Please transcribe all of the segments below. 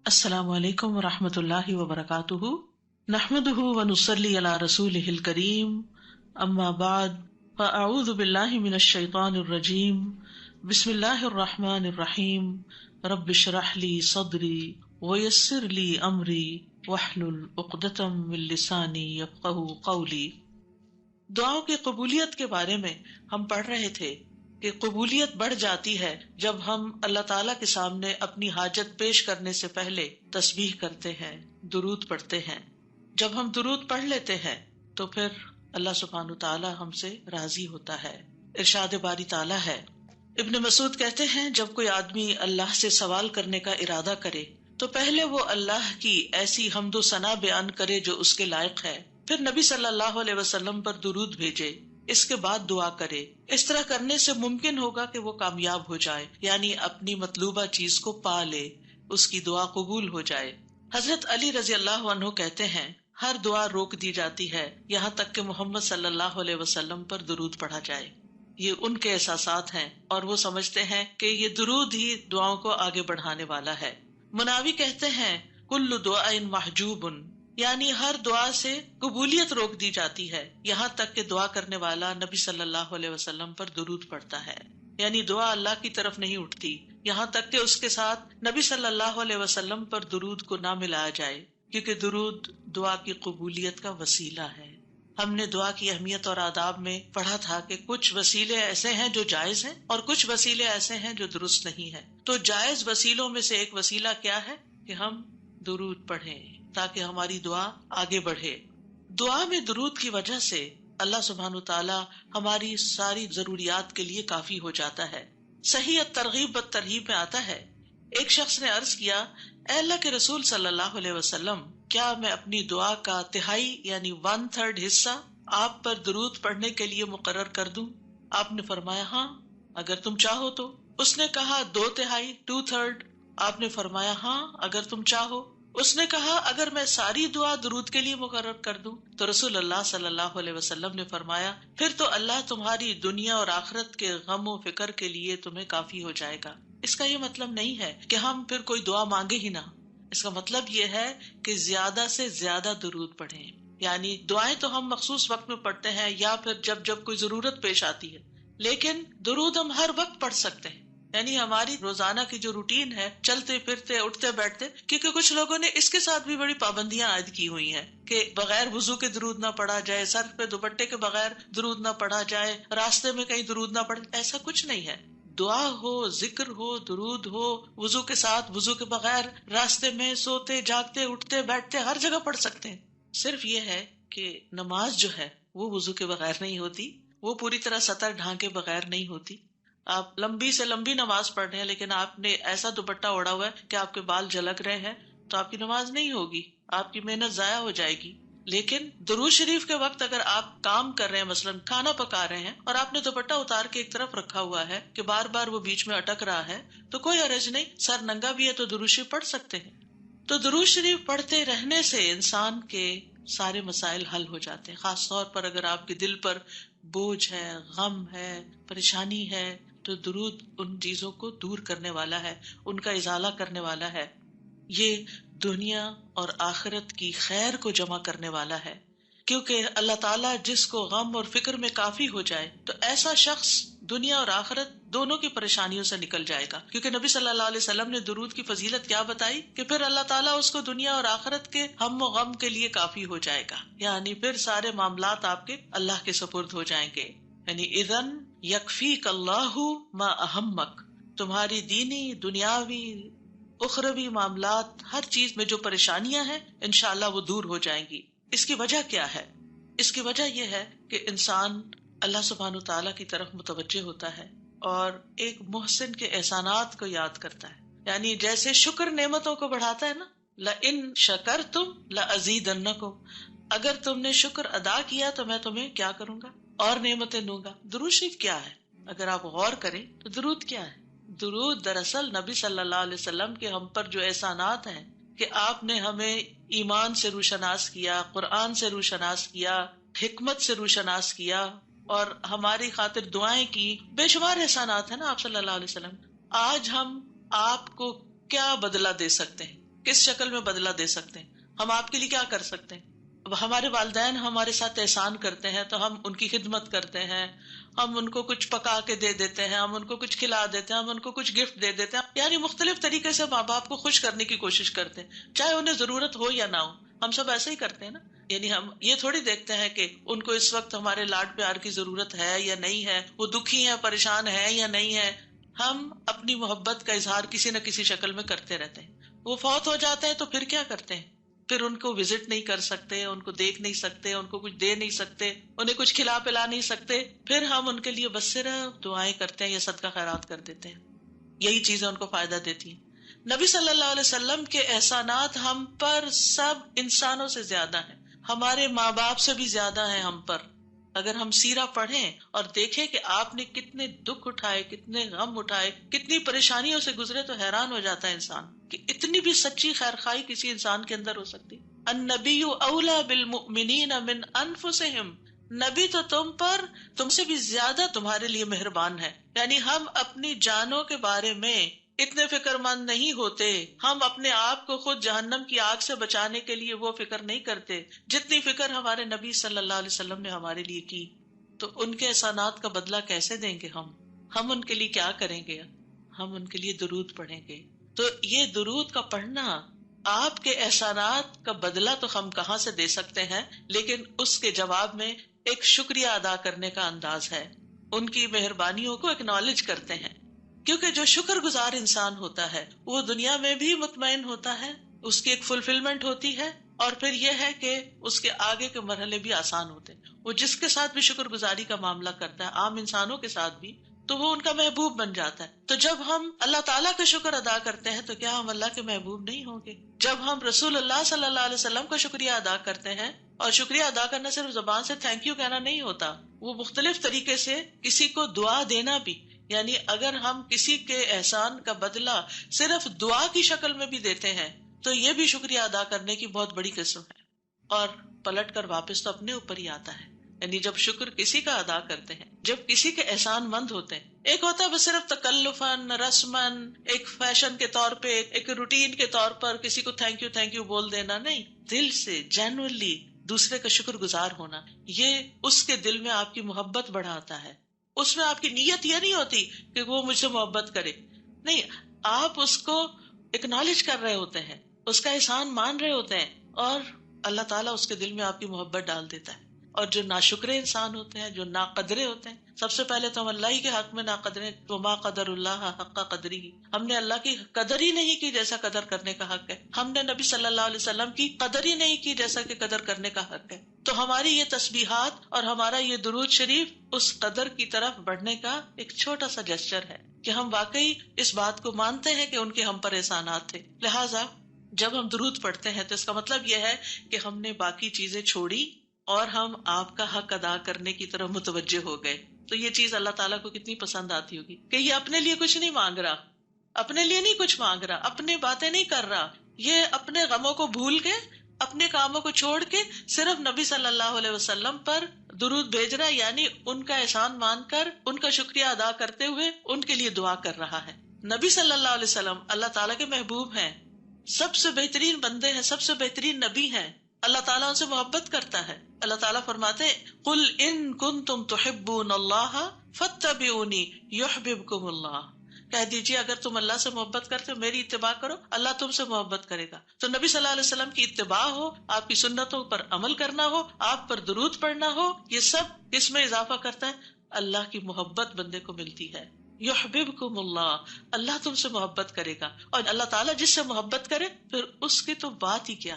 السلام علیکم ورحمۃ اللہ وبرکاتہ، نحمدہ ونصلی علی رسولہ الکریم، اما بعد فاعوذ باللہ من الشیطان الرجیم، بسم اللہ الرحمن الرحیم، رب اشرح لی صدری ویسر لی امری واحلل عقدۃ من لسانی یفقہوا قولی۔ دعاؤں کی قبولیت کے بارے میں ہم پڑھ رہے تھے کہ قبولیت بڑھ جاتی ہے جب ہم اللہ تعالیٰ کے سامنے اپنی حاجت پیش کرنے سے پہلے تسبیح کرتے ہیں، درود پڑھتے ہیں۔ جب ہم درود پڑھ لیتے ہیں تو پھر اللہ سبحانہ تعالیٰ ہم سے راضی ہوتا ہے۔ ارشاد باری تعالیٰ ہے، ابن مسعود کہتے ہیں جب کوئی آدمی اللہ سے سوال کرنے کا ارادہ کرے تو پہلے وہ اللہ کی ایسی حمد و ثنا بیان کرے جو اس کے لائق ہے، پھر نبی صلی اللہ علیہ وسلم پر درود بھیجے، اس کے بعد دعا کرے۔ اس طرح کرنے سے ممکن ہوگا کہ وہ کامیاب ہو جائے، یعنی اپنی مطلوبہ چیز کو پا لے، اس کی دعا قبول ہو جائے۔ حضرت علی رضی اللہ عنہ کہتے ہیں ہر دعا روک دی جاتی ہے یہاں تک کہ محمد صلی اللہ علیہ وسلم پر درود پڑھا جائے۔ یہ ان کے احساسات ہیں اور وہ سمجھتے ہیں کہ یہ درود ہی دعاؤں کو آگے بڑھانے والا ہے۔ مناوی کہتے ہیں کل دعاء محجوب، یعنی ہر دعا سے قبولیت روک دی جاتی ہے یہاں تک کہ دعا کرنے والا نبی صلی اللہ علیہ وسلم پر درود پڑھتا ہے، یعنی دعا اللہ کی طرف نہیں اٹھتی یہاں تک کہ اس کے ساتھ نبی صلی اللہ علیہ وسلم پر درود کو نہ ملایا جائے، کیونکہ درود دعا کی قبولیت کا وسیلہ ہے۔ ہم نے دعا کی اہمیت اور آداب میں پڑھا تھا کہ کچھ وسیلے ایسے ہیں جو جائز ہیں اور کچھ وسیلے ایسے ہیں جو درست نہیں ہیں۔ تو جائز وسیلوں میں سے ایک وسیلہ کیا ہے کہ ہم درود پڑھیں تاکہ ہماری دعا آگے بڑھے۔ دعا میں درود کی وجہ سے اللہ سبحانہ تعالی ہماری ساری ضروریات کے لیے کافی ہو جاتا ہے۔ صحیح الترغیب والترہیب میں آتا ہے، ایک شخص نے عرض کیا، اے اللہ کے رسول صلی اللہ علیہ وسلم، کیا میں اپنی دعا کا تہائی یعنی 1/3 حصہ آپ پر درود پڑھنے کے لیے مقرر کر دوں؟ آپ نے فرمایا ہاں اگر تم چاہو تو۔ اس نے کہا 2/3 2/3؟ آپ نے فرمایا ہاں اگر تم چاہو۔ اس نے کہا اگر میں ساری دعا درود کے لیے مقرر کر دوں؟ تو رسول اللہ صلی اللہ علیہ وسلم نے فرمایا پھر تو اللہ تمہاری دنیا اور آخرت کے غم و فکر کے لیے تمہیں کافی ہو جائے گا۔ اس کا یہ مطلب نہیں ہے کہ ہم پھر کوئی دعا مانگے ہی نہ، اس کا مطلب یہ ہے کہ زیادہ سے زیادہ درود پڑھیں، یعنی دعائیں تو ہم مخصوص وقت میں پڑھتے ہیں یا پھر جب کوئی ضرورت پیش آتی ہے، لیکن درود ہم ہر وقت پڑھ سکتے ہیں، یعنی ہماری روزانہ کی جو روٹین ہے، چلتے پھرتے اٹھتے بیٹھتے، کیونکہ کچھ لوگوں نے اس کے ساتھ بھی بڑی پابندیاں عائد کی ہوئی ہیں کہ بغیر وضو کے درود نہ پڑھا جائے، سر پہ دوپٹے کے بغیر درود نہ پڑھا جائے، راستے میں کہیں درود نہ پڑھے۔ ایسا کچھ نہیں ہے، دعا ہو، ذکر ہو، درود ہو، وضو کے ساتھ، وضو کے بغیر، راستے میں، سوتے جاگتے اٹھتے بیٹھتے، ہر جگہ پڑھ سکتے ہیں۔ صرف یہ ہے کہ نماز جو ہے وہ وضو کے بغیر نہیں ہوتی، وہ پوری طرح سطر ڈھانکے بغیر نہیں ہوتی۔ آپ لمبی سے لمبی نماز پڑھ رہے ہیں لیکن آپ نے ایسا دوپٹہ اوڑا ہوا ہے کہ آپ کے بال جھلک رہے ہیں تو آپ کی نماز نہیں ہوگی، آپ کی محنت ضائع ہو جائے گی۔ لیکن درود شریف کے وقت اگر آپ کام کر رہے ہیں، مثلا کھانا پکا رہے ہیں اور آپ نے دوپٹہ اتار کے ایک طرف رکھا ہوا ہے کہ بار بار وہ بیچ میں اٹک رہا ہے، تو کوئی حرج نہیں، سر ننگا بھی ہے تو درود شریف پڑھ سکتے ہیں۔ تو درود شریف پڑھتے رہنے سے انسان کے سارے مسائل حل ہو جاتے ہیں، خاص طور پر اگر آپ کے دل پر بوجھ ہے، غم ہے، پریشانی ہے، تو درود ان چیزوں کو دور کرنے والا ہے، ان کا ازالہ کرنے والا ہے۔ یہ دنیا اور آخرت کی خیر کو جمع کرنے والا ہے، کیونکہ اللہ تعالیٰ جس کو غم اور فکر میں کافی ہو جائے تو ایسا شخص دنیا اور آخرت دونوں کی پریشانیوں سے نکل جائے گا، کیونکہ نبی صلی اللہ علیہ وسلم نے درود کی فضیلت کیا بتائی کہ پھر اللہ تعالیٰ اس کو دنیا اور آخرت کے ہم و غم کے لیے کافی ہو جائے گا، یعنی پھر سارے معاملات آپ کے اللہ کے سپرد ہو جائیں گے۔ یعنی اذن یکفیک اللہ ما اہمک، تمہاری دینی، دنیاوی، اخروی معاملات، ہر چیز میں جو پریشانیاں ہیں انشاءاللہ وہ دور ہو جائیں گی۔ اس کی وجہ کیا ہے؟ اس کی وجہ یہ ہے کہ انسان اللہ سبحانہ تعالیٰ کی طرف متوجہ ہوتا ہے اور ایک محسن کے احسانات کو یاد کرتا ہے، یعنی جیسے شکر نعمتوں کو بڑھاتا ہے نا، لَإِن شَكَرْتُمْ لَأَزِيدَنَّكُمْ، اگر تم نے شکر ادا کیا تو میں تمہیں کیا کروں گا؟ اور نعمتیں دوں گا۔ درود شریف کیا ہے؟ اگر آپ غور کریں تو درود کیا ہے؟ درود دراصل نبی صلی اللہ علیہ وسلم کے ہم پر جو احسانات ہیں کہ آپ نے ہمیں ایمان سے روشناس کیا، قرآن سے روشناس کیا، حکمت سے روشناس کیا اور ہماری خاطر دعائیں کی، بے شمار احسانات ہیں نا آپ صلی اللہ علیہ وسلم۔ آج ہم آپ کو کیا بدلہ دے سکتے ہیں؟ کس شکل میں بدلہ دے سکتے ہیں؟ ہم آپ کے لیے کیا کر سکتے ہیں؟ اب ہمارے والدین ہمارے ساتھ احسان کرتے ہیں تو ہم ان کی خدمت کرتے ہیں، ہم ان کو کچھ پکا کے دے دیتے ہیں، ہم ان کو کچھ کھلا دیتے ہیں، ہم ان کو کچھ گفٹ دے دیتے ہیں، یعنی مختلف طریقے سے ماں باپ کو خوش کرنے کی کوشش کرتے ہیں، چاہے انہیں ضرورت ہو یا نہ ہو. ہم سب ایسے ہی کرتے ہیں نا. یعنی ہم یہ تھوڑی دیکھتے ہیں کہ ان کو اس وقت ہمارے لاڈ پیار کی ضرورت ہے یا نہیں ہے، وہ دکھی ہے، پریشان ہے یا نہیں ہے. ہم اپنی محبت کا اظہار کسی نہ کسی شکل میں کرتے رہتے ہیں. وہ فوت ہو جاتے ہیں تو پھر کیا کرتے ہیں؟ پھر ان کو وزٹ نہیں کر سکتے، ان کو دیکھ نہیں سکتے، ان کو کچھ دے نہیں سکتے، انہیں کچھ کھلا پلا نہیں سکتے. پھر ہم ان کے لیے بس صرف دعائیں کرتے ہیں یا صدقہ خیرات کر دیتے ہیں. یہی چیزیں ان کو فائدہ دیتی ہیں. نبی صلی اللہ علیہ وسلم کے احسانات ہم پر سب انسانوں سے زیادہ ہیں، ہمارے ماں باپ سے بھی زیادہ ہیں ہم پر. اگر ہم سیرہ پڑھیں اور دیکھیں کہ آپ نے کتنے دکھ اٹھائے، کتنے غم اٹھائے، کتنی پریشانیوں سے گزرے، تو حیران ہو جاتا ہے انسان کہ اتنی بھی سچی خیرخواہی کسی انسان کے اندر ہو سکتی. النبی اولی بالمؤمنین من انفسہم، نبی تو تم سے بھی زیادہ تمہارے لیے مہربان ہے. یعنی ہم اپنی جانوں کے بارے میں اتنے فکر مند نہیں ہوتے، ہم اپنے آپ کو خود جہنم کی آگ سے بچانے کے لیے وہ فکر نہیں کرتے جتنی فکر ہمارے نبی صلی اللہ علیہ وسلم نے ہمارے لیے کی. تو ان کے احسانات کا بدلہ کیسے دیں گے ہم ان کے لیے کیا کریں گے؟ ہم ان کے لیے درود پڑھیں گے. تو یہ درود کا پڑھنا، آپ کے احسانات کا بدلہ تو ہم کہاں سے دے سکتے ہیں، لیکن اس کے جواب میں ایک شکریہ ادا کرنے کا انداز ہے. ان کی مہربانیوں کو اکنالج کرتے ہیں، کیونکہ جو شکر گزار انسان ہوتا ہے وہ دنیا میں بھی مطمئن ہوتا ہے، اس کی ایک فلفلمنٹ ہوتی ہے، اور پھر یہ ہے کہ اس کے آگے کے مرحلے بھی آسان ہوتے ہیں. وہ جس کے ساتھ بھی شکر گزاری کا معاملہ کرتا ہے، عام انسانوں کے ساتھ بھی، تو وہ ان کا محبوب بن جاتا ہے. تو جب ہم اللہ تعالیٰ کا شکر ادا کرتے ہیں تو کیا ہم اللہ کے محبوب نہیں ہوں گے؟ جب ہم رسول اللہ صلی اللہ علیہ وسلم کا شکریہ ادا کرتے ہیں، اور شکریہ ادا کرنا صرف زبان سے تھینک یو کہنا نہیں ہوتا، وہ مختلف طریقے سے کسی کو دعا دینا بھی. یعنی اگر ہم کسی کے احسان کا بدلہ صرف دعا کی شکل میں بھی دیتے ہیں تو یہ بھی شکریہ ادا کرنے کی بہت بڑی قسم ہے. اور پلٹ کر واپس تو اپنے اوپر ہی آتا ہے. یعنی جب شکر کسی کا ادا کرتے ہیں، جب کسی کے احسان مند ہوتے ہیں، ایک ہوتا ہے بس صرف تکلفاً رسماً ایک فیشن کے طور پہ، ایک روٹین کے طور پر کسی کو تھینک یو بول دینا. نہیں، دل سے جینوئنلی دوسرے کا شکر گزار ہونا، یہ اس کے دل میں آپ کی محبت بڑھاتا ہے. اس میں آپ کی نیت یہ نہیں ہوتی کہ وہ مجھ سے محبت کرے، نہیں، آپ اس کو اکنالج کر رہے ہوتے ہیں، اس کا احسان مان رہے ہوتے ہیں، اور اللہ تعالیٰ اس کے دل میں آپ کی محبت ڈال دیتا ہے. اور جو ناشکرے انسان ہوتے ہیں، جو ناقدرے ہوتے ہیں، سب سے پہلے تو ہم اللہ ہی کے حق میں ناقدرے، وما قدر اللہ حق قدری، ہم نے اللہ کی قدر ہی نہیں کی جیسا قدر کرنے کا حق ہے. ہم نے نبی صلی اللہ علیہ وسلم کی قدر ہی نہیں کی جیسا کہ قدر کرنے کا حق ہے. تو ہماری یہ تسبیحات اور ہمارا یہ درود شریف اس قدر کی طرف بڑھنے کا ایک چھوٹا سا جسچر ہے کہ ہم واقعی اس بات کو مانتے ہیں کہ ان کے ہم پر احسانات تھے. لہٰذا جب ہم درود پڑھتے ہیں تو اس کا مطلب یہ ہے کہ ہم نے باقی چیزیں چھوڑی اور ہم آپ کا حق ادا کرنے کی طرف متوجہ ہو گئے. تو یہ چیز اللہ تعالیٰ کو کتنی پسند آتی ہوگی کہ یہ اپنے لیے کچھ نہیں مانگ رہا، اپنے لیے نہیں کچھ مانگ رہا، اپنی باتیں نہیں کر رہا، یہ اپنے غموں کو بھول کے، اپنے کاموں کو چھوڑ کے صرف نبی صلی اللہ علیہ وسلم پر درود بھیج رہا ہے. یعنی ان کا احسان مان کر، ان کا شکریہ ادا کرتے ہوئے ان کے لیے دعا کر رہا ہے. نبی صلی اللہ علیہ وسلم اللہ تعالیٰ کے محبوب ہیں، سب سے بہترین بندے ہیں، سب سے بہترین نبی ہیں. اللہ تعالیٰ ان سے محبت کرتا ہے. اللہ تعالیٰ فرماتے قل ان کنتم تحبون اللہ فاتبعونی یحببکم اللہ، کہہ دیجیے اگر تم اللہ سے محبت کرتے ہو، میری اتباع کرو، اللہ تم سے محبت کرے گا. تو نبی صلی اللہ علیہ وسلم کی اتباع ہو، آپ کی سنتوں پر عمل کرنا ہو، آپ پر درود پڑھنا ہو، یہ سب کس میں اضافہ کرتا ہے؟ اللہ کی محبت بندے کو ملتی ہے. یحببکم اللہ، اللہ تم سے محبت کرے گا. اور اللہ تعالیٰ جس سے محبت کرے پھر اس کی تو بات ہی کیا.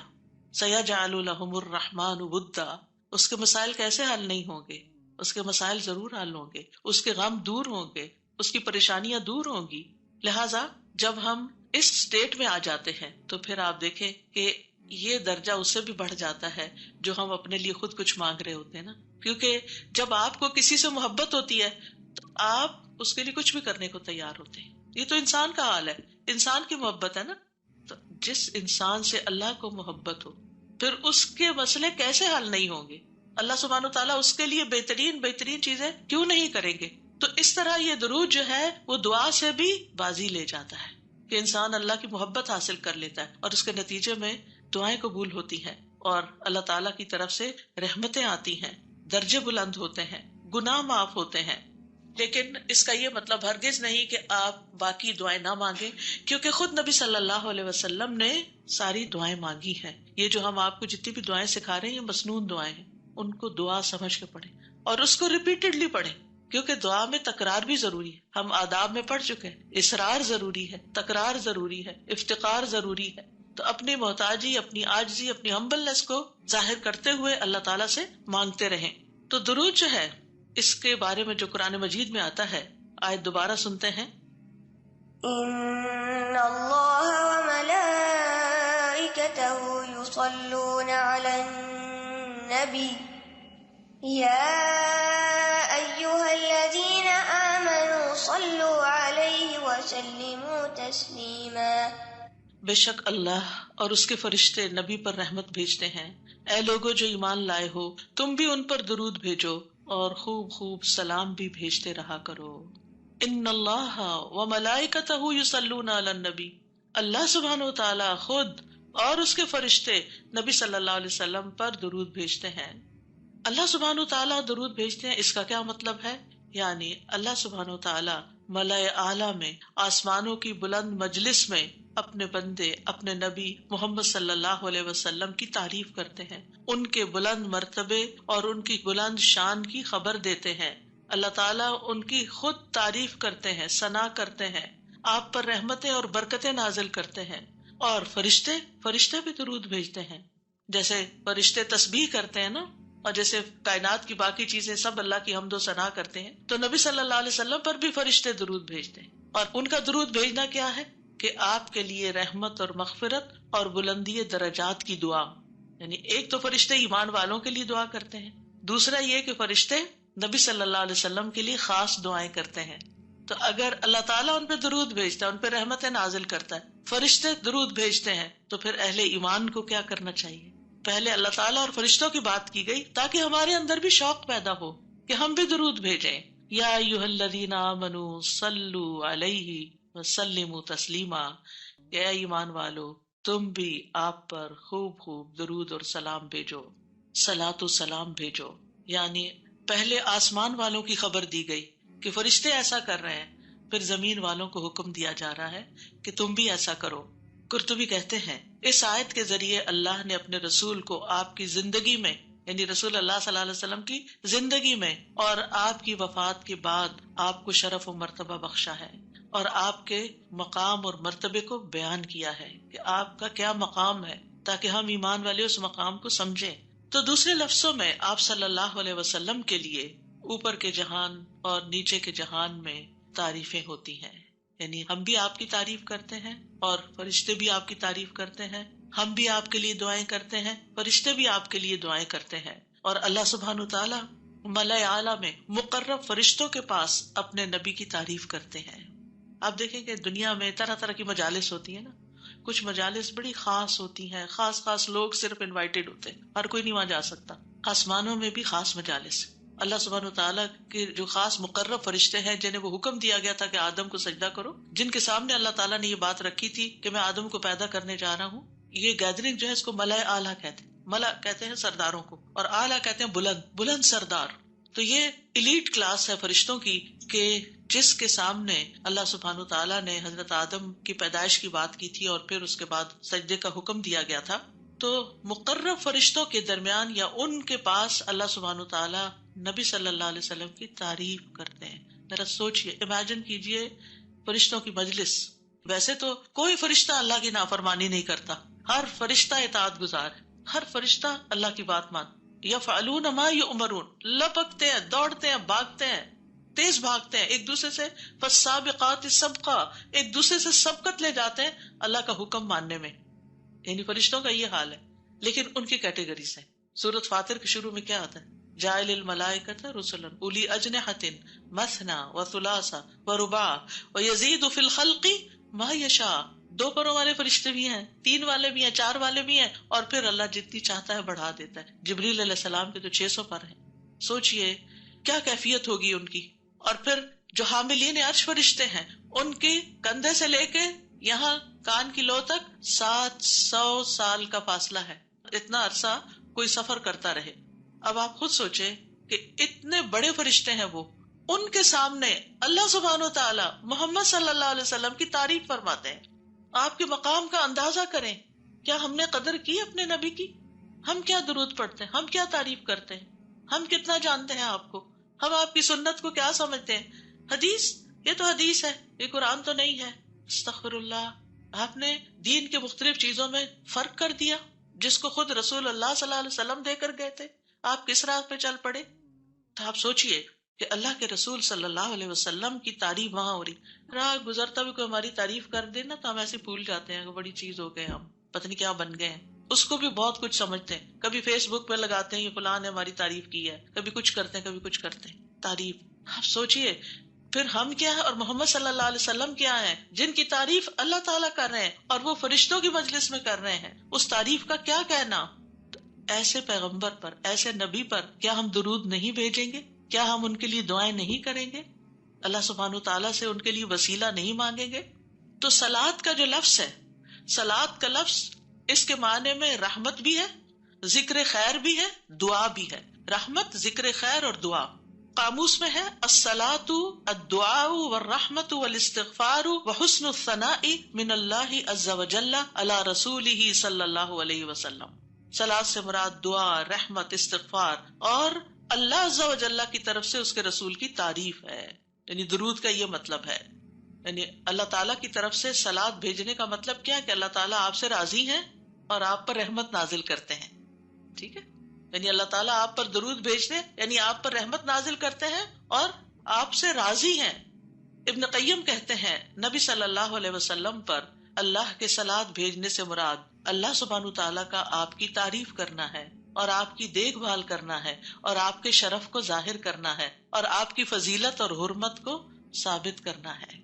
سیجعل لهم الرحمن ودا، اس کے مسائل کیسے حل نہیں ہوں گے؟ اس کے مسائل ضرور حل ہوں گے، اس کے غم دور ہوں گے، اس کی پریشانیاں دور ہوں گی. لہٰذا جب ہم اس سٹیٹ میں آ جاتے ہیں تو پھر آپ دیکھیں کہ یہ درجہ اس سے بھی بڑھ جاتا ہے جو ہم اپنے لیے خود کچھ مانگ رہے ہوتے ہیں نا. کیونکہ جب آپ کو کسی سے محبت ہوتی ہے تو آپ اس کے لیے کچھ بھی کرنے کو تیار ہوتے ہیں. یہ تو انسان کا حال ہے، انسان کی محبت ہے نا. تو جس انسان سے اللہ کو محبت ہو پھر اس کے مسئلے کیسے حل نہیں ہوں گے؟ اللہ سبحانہ و تعالیٰ اس کے لیے بہترین چیزیں کیوں نہیں کریں گے؟ تو اس طرح یہ درود جو ہے وہ دعا سے بھی بازی لے جاتا ہے. کہ انسان اللہ کی محبت حاصل کر لیتا ہے اور اس کے نتیجے میں دعائیں قبول ہوتی ہیں اور اللہ تعالیٰ کی طرف سے رحمتیں آتی ہیں، درجے بلند ہوتے ہیں، گناہ معاف ہوتے ہیں. لیکن اس کا یہ مطلب ہرگز نہیں کہ آپ باقی دعائیں نہ مانگیں، کیونکہ خود نبی صلی اللہ علیہ وسلم نے ساری دعائیں مانگی ہیں. یہ جو ہم آپ کو جتنی بھی دعائیں سکھا رہے ہیں یہ مسنون دعائیں ہیں، ان کو دعا سمجھ کے پڑھیں اور اس کو ریپیٹڈلی پڑھیں، کیونکہ دعا میں تکرار بھی ضروری ہے. ہم آداب میں پڑھ چکے ہیں، اصرار ضروری ہے، تکرار ضروری ہے، افتقار ضروری ہے. تو اپنی محتاجی، اپنی عاجزی، اپنی ہمبلنس کو ظاہر کرتے ہوئے اللہ تعالیٰ سے مانگتے رہیں. تو درود جو ہے اس کے بارے میں جو قرآن مجید میں آتا ہے، آیت دوبارہ سنتے ہیں. ان اللہ وملائکتہ یصلون علی النبی یا ایہا الذین آمنوا صلوا علیہ وسلموا تسلیما. بے شک اللہ اور اس کے فرشتے نبی پر رحمت بھیجتے ہیں. اے لوگو جو ایمان لائے ہو، تم بھی ان پر درود بھیجو اور خوب خوب سلام بھی بھیجتے رہا کرو. ان اللہ وملائکتہ یصلون علی النبی، اللہ سبحانہ و تعالی خود اور اس کے فرشتے نبی صلی اللہ علیہ وسلم پر درود بھیجتے ہیں. اللہ سبحانہ و تعالیٰ درود بھیجتے ہیں، اس کا کیا مطلب ہے؟ یعنی اللہ سبحانہ و تعالیٰ ملائے اعلیٰ میں، آسمانوں کی بلند مجلس میں اپنے بندے، اپنے نبی محمد صلی اللہ علیہ وسلم کی تعریف کرتے ہیں، ان کے بلند مرتبے اور ان کی بلند شان کی خبر دیتے ہیں. اللہ تعالیٰ ان کی خود تعریف کرتے ہیں، ثنا کرتے ہیں، آپ پر رحمتیں اور برکتیں نازل کرتے ہیں. اور فرشتے بھی درود بھیجتے ہیں، جیسے فرشتے تسبیح کرتے ہیں نا، اور جیسے کائنات کی باقی چیزیں سب اللہ کی حمد و ثنا کرتے ہیں، تو نبی صلی اللہ علیہ وسلم پر بھی فرشتے درود بھیجتے ہیں. اور ان کا درود بھیجنا کیا ہے؟ کہ آپ کے لیے رحمت اور مغفرت اور بلندی درجات کی دعا. یعنی ایک تو فرشتے ایمان والوں کے لیے دعا کرتے ہیں، دوسرا یہ کہ فرشتے نبی صلی اللہ علیہ وسلم کے لیے خاص دعائیں کرتے ہیں. تو اگر اللہ تعالیٰ ان پہ درود بھیجتا ہے، ان پہ رحمتیں نازل کرتا ہے، فرشتے درود بھیجتے ہیں، تو پھر اہل ایمان کو کیا کرنا چاہیے؟ پہلے اللہ تعالیٰ اور فرشتوں کی بات کی گئی تاکہ ہمارے اندر بھی شوق پیدا ہو کہ ہم بھی درود بھیجیں. یا ایھا الذین آمنوا صلوا علیہ وسلموا تسلیما، اے ایمان والو تم بھی آپ پر خوب خوب درود اور سلام بھیجو، صلاۃ و سلام بھیجو. یعنی پہلے آسمان والوں کی خبر دی گئی کہ فرشتے ایسا کر رہے ہیں، پھر زمین والوں کو حکم دیا جا رہا ہے کہ تم بھی ایسا کرو. قرطبی کہتے ہیں اس آیت کے ذریعے اللہ نے اپنے رسول کو آپ کی زندگی میں، یعنی رسول اللہ صلی اللہ علیہ وسلم کی زندگی میں اور آپ کی وفات کے بعد آپ کو شرف و مرتبہ بخشا ہے اور آپ کے مقام اور مرتبے کو بیان کیا ہے کہ آپ کا کیا مقام ہے، تاکہ ہم ایمان والے اس مقام کو سمجھیں. تو دوسرے لفظوں میں آپ صلی اللہ علیہ وسلم کے لیے اوپر کے جہان اور نیچے کے جہان میں تعریفیں ہوتی ہیں. یعنی ہم بھی آپ کی تعریف کرتے ہیں اور فرشتے بھی آپ کی تعریف کرتے ہیں، ہم بھی آپ کے لیے دعائیں کرتے ہیں، فرشتے بھی آپ کے لیے دعائیں کرتے ہیں. اور اللہ سبحانہ تعالیٰ ملائے اعلیٰ میں مقرب فرشتوں کے پاس اپنے نبی کی تعریف کرتے ہیں. آپ دیکھیں کہ دنیا میں طرح طرح کی مجالس ہوتی ہیں نا، کچھ مجالس بڑی خاص ہوتی ہیں، خاص خاص لوگ صرف انوائٹڈ ہوتے ہیں، ہر کوئی نہیں وہاں جا سکتا. آسمانوں میں بھی خاص مجالس، اللہ سبحانہ وتعالیٰ کے جو خاص مقرب فرشتے ہیں جنہیں وہ حکم دیا گیا تھا کہ آدم کو سجدہ کرو، جن کے سامنے اللہ تعالیٰ نے یہ بات رکھی تھی کہ میں آدم کو پیدا کرنے جا رہا ہوں. یہ گیدرنگ جو ہے اس کو ملائے اعلیٰ کہتے ہیں. ملا کہتے ہیں سرداروں کو اور اعلیٰ کہتے ہیں بلند سردار. تو یہ ایلیٹ کلاس ہے فرشتوں کی کہ جس کے سامنے اللہ سبحانہ تعالیٰ نے حضرت آدم کی پیدائش کی بات کی تھی اور پھر اس کے بعد سجدے کا حکم دیا گیا تھا. تو مقرب فرشتوں کے درمیان یا ان کے پاس اللہ سبحانہ تعالیٰ نبی صلی اللہ علیہ وسلم کی تعریف کرتے ہیں. ذرا سوچئے، امیجن کیجئے فرشتوں کی مجلس. ویسے تو کوئی فرشتہ اللہ کی نافرمانی نہیں کرتا، ہر فرشتہ اطاعت گزار ہے، ہر فرشتہ اللہ کی بات مان. یفعلون ما یؤمرون، لپکتے ہیں، دوڑتے ہیں، بھاگتے ہیں، تیز بھاگتے ہیں ایک دوسرے سے. فالسابقات سبقا، ایک دوسرے سے سبقت لے جاتے ہیں اللہ کا حکم ماننے میں. یعنی فرشتوں کا یہ حال ہے. لیکن ان کی کیٹیگریز ہیں. سورۃ فاطر کے شروع میں کیا آتا ہے؟ جاعل الملائکۃ رسلا اولی اجنحۃ مثنی وثلاث ورباع ویزید فی الخلق ما یشاء. 2 پروں والے فرشتے بھی ہیں، 3 والے بھی ہیں، 4 والے بھی ہیں، اور پھر اللہ جتنی چاہتا ہے بڑھا دیتا ہے. جبریل علیہ السلام کے تو 600 پر ہیں. سوچئے کیا کیفیت ہوگی ان کی. اور پھر جو حاملین عرش فرشتے ہیں ان کے کندھے سے لے کے یہاں کان کی لو تک 700 سال کا فاصلہ ہے. اتنا عرصہ کوئی سفر کرتا رہے. اب آپ خود سوچیں کہ اتنے بڑے فرشتے ہیں وہ، ان کے سامنے اللہ سبحانہ و تعالی محمد صلی اللہ علیہ وسلم کی تعریف فرماتے ہیں. آپ کے مقام کا اندازہ کریں. کیا ہم نے قدر کی اپنے نبی کی؟ ہم کیا درود پڑھتے ہیں، ہم کیا تعریف کرتے ہیں، ہم کتنا جانتے ہیں آپ کو، ہم آپ کی سنت کو کیا سمجھتے ہیں. حدیث، یہ تو حدیث ہے، یہ قرآن تو نہیں ہے. استغفر اللہ. آپ نے دین کے مختلف چیزوں میں فرق کر دیا جس کو خود رسول اللہ صلی اللہ علیہ وسلم دے کر گئے تھے. آپ کس راہ پہ چل پڑے؟ تو آپ سوچئے کہ اللہ کے رسول صلی اللہ علیہ وسلم کی تعریف وہاں ہو رہی. راہ گزرتا بھی کوئی ہماری تعریف کر دے نا تو ہم ایسے بھول جاتے ہیں کہ بڑی چیز ہو گئے، ہم پتہ نہیں کیا بن گئے ہیں. اس کو بھی بہت کچھ سمجھتے ہیں. کبھی فیس بک پہ لگاتے ہیں یہ فلاں نے ہماری تعریف کی ہے، کبھی کچھ کرتے ہیں کبھی کچھ کرتے ہیں. تعریف. آپ سوچئے پھر ہم کیا ہے اور محمد صلی اللہ علیہ وسلم کیا ہیں جن کی تعریف اللہ تعالیٰ کر رہے ہیں اور وہ فرشتوں کی مجلس میں کر رہے ہیں. اس تعریف کا کیا کہنا. ایسے پیغمبر پر، ایسے نبی پر کیا ہم درود نہیں بھیجیں گے؟ کیا ہم ان کے لیے دعائیں نہیں کریں گے؟ اللہ سبحانہ و تعالیٰ سے ان کے لیے وسیلہ نہیں مانگیں گے؟ تو صلاۃ کا جو لفظ ہے، صلاۃ کا لفظ اس کے معنی میں رحمت بھی ہے، ذکر خیر بھی ہے، دعا بھی ہے. رحمت، ذکر خیر اور دعا. قاموس میں ہے الصلاۃ الدعاء والرحمت والاستغفار وحسن الثناء من اللہ عز وجل علی رسولہ صلی اللہ علیہ وسلم. صلاۃ سے مراد دعا، رحمت، استغفار اور اللہ عز و جل کی طرف سے اس کے رسول کی تعریف ہے. یعنی درود کا یہ مطلب ہے. یعنی اللہ تعالیٰ کی طرف سے صلاۃ بھیجنے کا مطلب کیا ہے کہ اللہ تعالیٰ آپ سے راضی ہیں اور آپ پر رحمت نازل کرتے ہیں. ٹھیک ہے، یعنی اللہ تعالیٰ آپ پر درود بھیجتے ہیں، یعنی آپ پر رحمت نازل کرتے ہیں اور آپ سے راضی ہیں. ابن قیم کہتے ہیں نبی صلی اللہ علیہ وسلم پر اللہ کے صلاۃ بھیجنے سے مراد اللہ سبحانہ تعالیٰ کا آپ کی تعریف کرنا ہے اور آپ کی دیکھ بھال کرنا ہے اور آپ کے شرف کو ظاہر کرنا ہے اور آپ کی فضیلت اور حرمت کو ثابت کرنا ہے.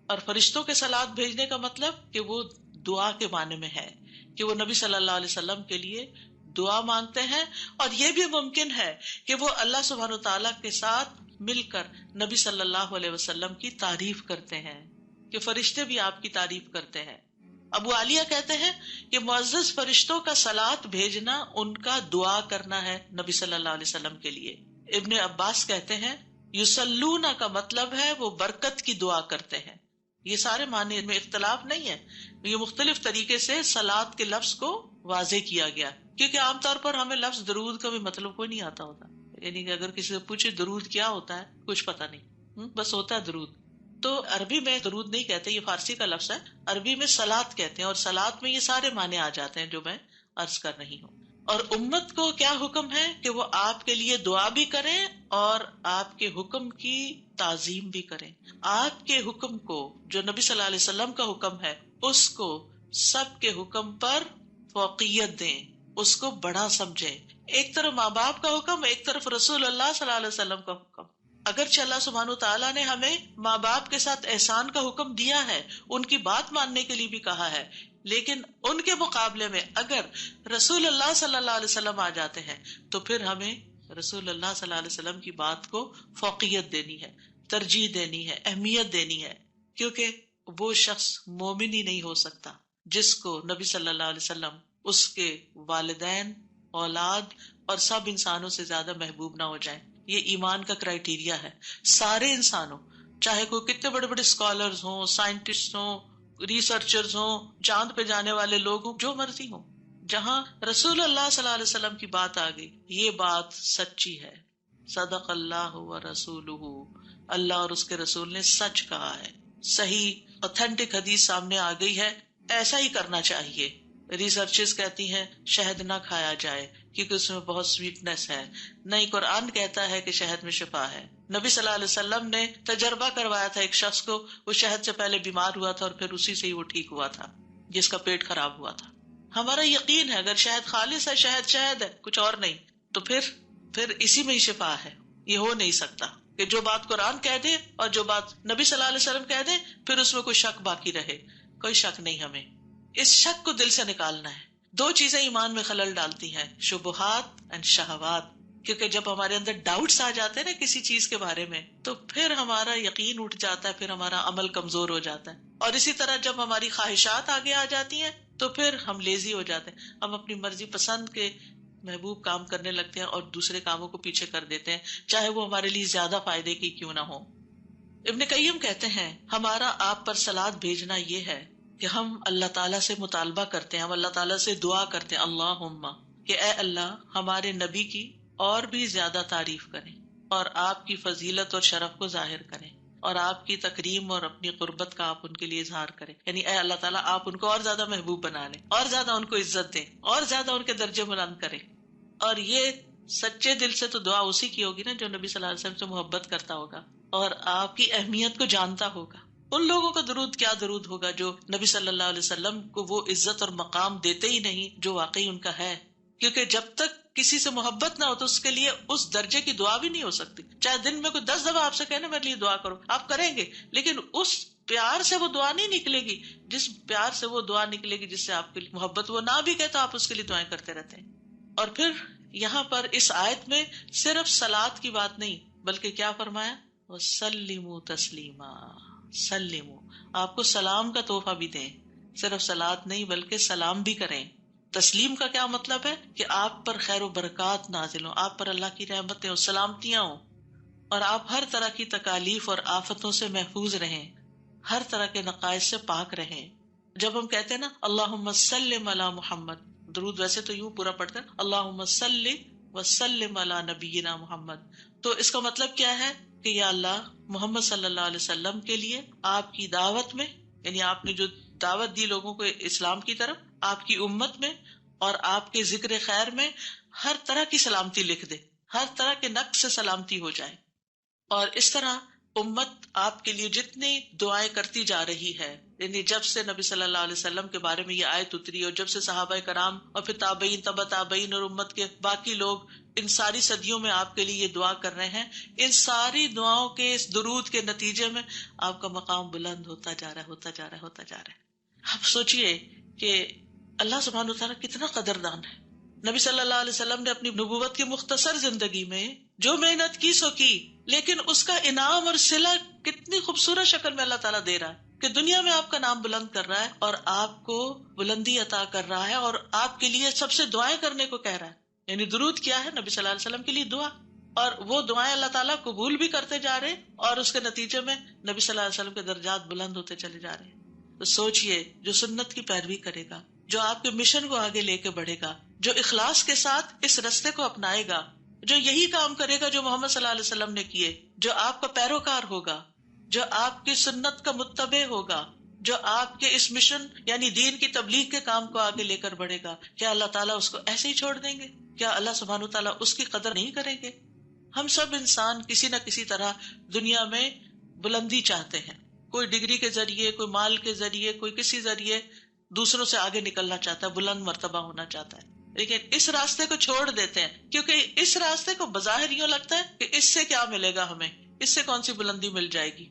اور فرشتوں کے صلاۃ بھیجنے کا مطلب کہ وہ دعا کے معنی میں ہے کہ وہ نبی صلی اللہ علیہ وسلم کے لیے دعا مانگتے ہیں. اور یہ بھی ممکن ہے کہ وہ اللہ سبحانہ تعالیٰ کے ساتھ مل کر نبی صلی اللہ علیہ وسلم کی تعریف کرتے ہیں کہ فرشتے بھی آپ کی تعریف کرتے ہیں. ابو عالیہ کہتے ہیں کہ معزز فرشتوں کا صلاۃ بھیجنا ان کا دعا کرنا ہے نبی صلی اللہ علیہ وسلم کے لیے. ابن عباس کہتے ہیں یصلون کا مطلب ہے وہ برکت کی دعا کرتے ہیں. یہ سارے معنی میں اختلاف نہیں ہے، یہ مختلف طریقے سے صلاۃ کے لفظ کو واضح کیا گیا. کیونکہ عام طور پر ہمیں لفظ درود کا بھی مطلب کوئی نہیں آتا ہوتا. یعنی کہ اگر کسی سے پوچھے درود کیا ہوتا ہے، کچھ پتا نہیں، بس ہوتا ہے درود. تو عربی میں درود نہیں کہتے، یہ فارسی کا لفظ ہے. عربی میں صلاۃ کہتے ہیں اور صلاۃ میں یہ سارے معنی آ جاتے ہیں جو میں عرض کر رہی ہوں. اور امت کو کیا حکم ہے کہ وہ آپ کے لیے دعا بھی کریں اور آپ کے حکم کی تعظیم بھی کریں. آپ کے حکم کو، جو نبی صلی اللہ علیہ وسلم کا حکم ہے، اس کو سب کے حکم پر فوقیت دیں، اس کو بڑا سمجھیں. ایک طرف ماں باپ کا حکم، ایک طرف رسول اللہ صلی اللہ علیہ وسلم کا حکم. اگرچہ اللہ سبحانہ تعالیٰ نے ہمیں ماں باپ کے ساتھ احسان کا حکم دیا ہے، ان کی بات ماننے کے لیے بھی کہا ہے، لیکن ان کے مقابلے میں اگر رسول اللہ صلی اللہ علیہ وسلم آ جاتے ہیں تو پھر ہمیں رسول اللہ صلی اللہ علیہ وسلم کی بات کو فوقیت دینی ہے، ترجیح دینی ہے، اہمیت دینی ہے. کیونکہ وہ شخص مومن ہی نہیں ہو سکتا جس کو نبی صلی اللہ علیہ وسلم اس کے والدین، اولاد اور سب انسانوں سے زیادہ محبوب نہ ہو جائیں. یہ ایمان کا کرائیٹیریا ہے. سارے انسانوں، چاہے کوئی کتنے بڑے بڑے اسکالرز ہوں، سائنٹسٹ ہوں، ریسرچرز ہوں، چاند پہ جانے والے لوگ ہوں، جو مرضی ہوں، جہاں رسول اللہ صلی اللہ علیہ وسلم کی بات آ گئی، یہ بات سچی ہے. صدق اللہ و رسولہ، اللہ اور اس کے رسول نے سچ کہا ہے. صحیح اوتھینٹک حدیث سامنے آ گئی ہے، ایسا ہی کرنا چاہیے. ریسرچز کہتی ہیں شہد نہ کھایا جائے کیونکہ اس میں بہت سویٹنس ہے. نہیں، قرآن کہتا ہے کہ شہد میں شفا ہے. نبی صلی اللہ علیہ وسلم نے تجربہ کروایا تھا ایک شخص کو، وہ شہد سے پہلے بیمار ہوا تھا اور پھر اسی سے ہی وہ ٹھیک ہوا تھا جس کا پیٹ خراب ہوا تھا. ہمارا یقین ہے اگر شہد خالص ہے، شہد شہد ہے، کچھ اور نہیں، تو پھر اسی میں ہی شفا ہے. یہ ہو نہیں سکتا کہ جو بات قرآن کہہ دے اور جو بات نبی صلی اللہ علیہ وسلم کہہ دے پھر اس میں کوئی شک باقی رہے. کوئی شک نہیں. ہمیں اس شک کو دل سے نکالنا ہے. دو چیزیں ایمان میں خلل ڈالتی ہیں، شبہات اور شہوات. کیونکہ جب ہمارے اندر ڈاؤٹس آ جاتے ہیں نا کسی چیز کے بارے میں تو پھر ہمارا یقین اٹھ جاتا ہے، پھر ہمارا عمل کمزور ہو جاتا ہے. اور اسی طرح جب ہماری خواہشات آگے آ جاتی ہیں تو پھر ہم لیزی ہو جاتے ہیں، ہم اپنی مرضی پسند کے محبوب کام کرنے لگتے ہیں اور دوسرے کاموں کو پیچھے کر دیتے ہیں، چاہے وہ ہمارے لیے زیادہ فائدے کی کیوں نہ ہو. ابن قیم کہتے ہیں ہمارا آپ پر صلات بھیجنا یہ ہے کہ ہم اللہ تعالیٰ سے مطالبہ کرتے ہیں، ہم اللہ تعالیٰ سے دعا کرتے ہیں، اللہم، کہ اے اللہ ہمارے نبی کی اور بھی زیادہ تعریف کریں اور آپ کی فضیلت اور شرف کو ظاہر کریں اور آپ کی تکریم اور اپنی قربت کا آپ ان کے لیے اظہار کریں. یعنی اے اللہ تعالیٰ آپ ان کو اور زیادہ محبوب بنا لیں، اور زیادہ ان کو عزت دیں، اور زیادہ ان کے درجے بلند کریں. اور یہ سچے دل سے تو دعا اسی کی ہوگی نا جو نبی صلی اللہ علیہ وسلم سے محبت کرتا ہوگا اور آپ کی اہمیت کو جانتا ہوگا. ان لوگوں کا درود کیا درود ہوگا جو نبی صلی اللہ علیہ وسلم کو وہ عزت اور مقام دیتے ہی نہیں جو واقعی ان کا ہے. کیونکہ جب تک کسی سے محبت نہ ہو تو اس کے لیے اس درجے کی دعا بھی نہیں ہو سکتی. چاہے دن میں کوئی 10 دفعہ آپ سے کہنا میرے لیے دعا کرو، آپ کریں گے، لیکن اس پیار سے وہ دعا نہیں نکلے گی جس پیار سے وہ دعا نکلے گی جس سے آپ کی محبت، وہ نہ بھی کہے تو آپ اس کے لیے دعائیں کرتے رہتے ہیں. اور پھر یہاں پر اس آیت میں صرف صلاۃ کی بات نہیں بلکہ کیا فرمایا، وَسَلِّمُوا تَسْلِيمًا، سلموا، آپ کو سلام کا تحفہ بھی دیں. صرف صلاۃ نہیں بلکہ سلام بھی کریں. تسلیم کا کیا مطلب ہے کہ آپ پر خیر و برکات نازل ہوں، آپ پر اللہ کی رحمتیں اور سلامتیاں ہوں، اور آپ ہر طرح کی تکالیف اور آفتوں سے محفوظ رہیں، ہر طرح کے نقائص سے پاک رہیں. جب ہم کہتے ہیں نا اللہم سلم علی محمد، درود ویسے تو یوں پورا پڑھتے ہیں اللہم صلی وسلم علی نبینا محمد، تو اس کا مطلب کیا ہے کہ یا اللہ محمد صلی اللہ علیہ وسلم کے لیے آپ کی دعوت میں، یعنی آپ نے جو دعوت دی لوگوں کو اسلام کی طرف، آپ کی امت میں اور آپ کے ذکر خیر میں ہر طرح کی سلامتی لکھ دے، ہر طرح کے نقص سے سلامتی ہو جائے. اور اس طرح امت آپ کے لیے جتنی دعائیں کرتی جا رہی ہے، یعنی جب سے نبی صلی اللہ علیہ وسلم کے بارے میں یہ آیت اتری اور جب سے صحابہ کرام اور پھر تابعین، تبع تابعین اور امت کے باقی لوگ ان ساری صدیوں میں آپ کے لیے یہ دعا کر رہے ہیں، ان ساری دعاؤں کے اس درود کے نتیجے میں آپ کا مقام بلند ہوتا جا رہا ہے، ہوتا جا رہا ہے، ہوتا جا رہا ہے. آپ سوچئے کہ اللہ سبحانہ وتعالیٰ کتنا قدردان ہے. نبی صلی اللہ علیہ وسلم نے اپنی نبوت کی مختصر زندگی میں جو محنت کی سو کی، لیکن اس کا انعام اور صلہ کتنی خوبصورت شکل میں اللہ تعالیٰ دے رہا ہے کہ دنیا میں آپ کا نام بلند کر رہا ہے اور آپ کو بلندی عطا کر رہا ہے اور آپ کے لیے سب سے دعائیں کرنے کو کہہ رہا ہے. یعنی درود کیا ہے؟ نبی صلی اللہ علیہ وسلم کے لیے دعا، اور وہ دعائیں اللہ تعالیٰ قبول بھی کرتے جا رہے اور اس کے نتیجے میں نبی صلی اللہ علیہ وسلم کے درجات بلند ہوتے چلے جا رہے ہیں. تو سوچئے جو سنت کی پیروی کرے گا، جو آپ کے مشن کو آگے لے کے بڑھے گا، جو اخلاص کے ساتھ اس رستے کو اپنائے گا، جو یہی کام کرے گا جو محمد صلی اللہ علیہ وسلم نے کیے، جو آپ کا پیروکار ہوگا، جو آپ کی سنت کا متبع ہوگا، جو آپ کے اس مشن یعنی دین کی تبلیغ کے کام کو آگے لے کر بڑھے گا، کیا اللہ تعالیٰ اس کو ایسے ہی چھوڑ دیں گے؟ کیا اللہ سبحانہ تعالیٰ اس کی قدر نہیں کریں گے؟ ہم سب انسان کسی نہ کسی طرح دنیا میں بلندی چاہتے ہیں، کوئی ڈگری کے ذریعے، کوئی مال کے ذریعے، کوئی کسی ذریعے دوسروں سے آگے نکلنا چاہتا ہے، بلند مرتبہ ہونا چاہتا ہے. لیکن اس راستے کو چھوڑ دیتے ہیں کیونکہ اس راستے کو بظاہر یوں لگتا ہے کہ اس سے کیا ملے گا ہمیں، اس سے کون سی بلندی مل جائے گی.